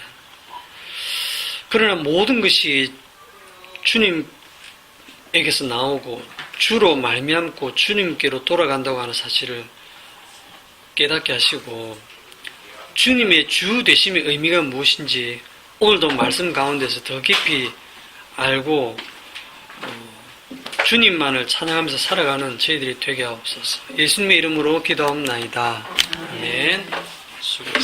그러나 모든 것이 주님에게서 나오고 주로 말미암고 주님께로 돌아간다고 하는 사실을 깨닫게 하시고 주님의 주 되심의 의미가 무엇인지 오늘도 말씀 가운데서 더 깊이 알고 주님만을 찬양하면서 살아가는 저희들이 되게 하옵소서. 예수님의 이름으로 기도하옵나이다. 아멘. 수고하셨습니다.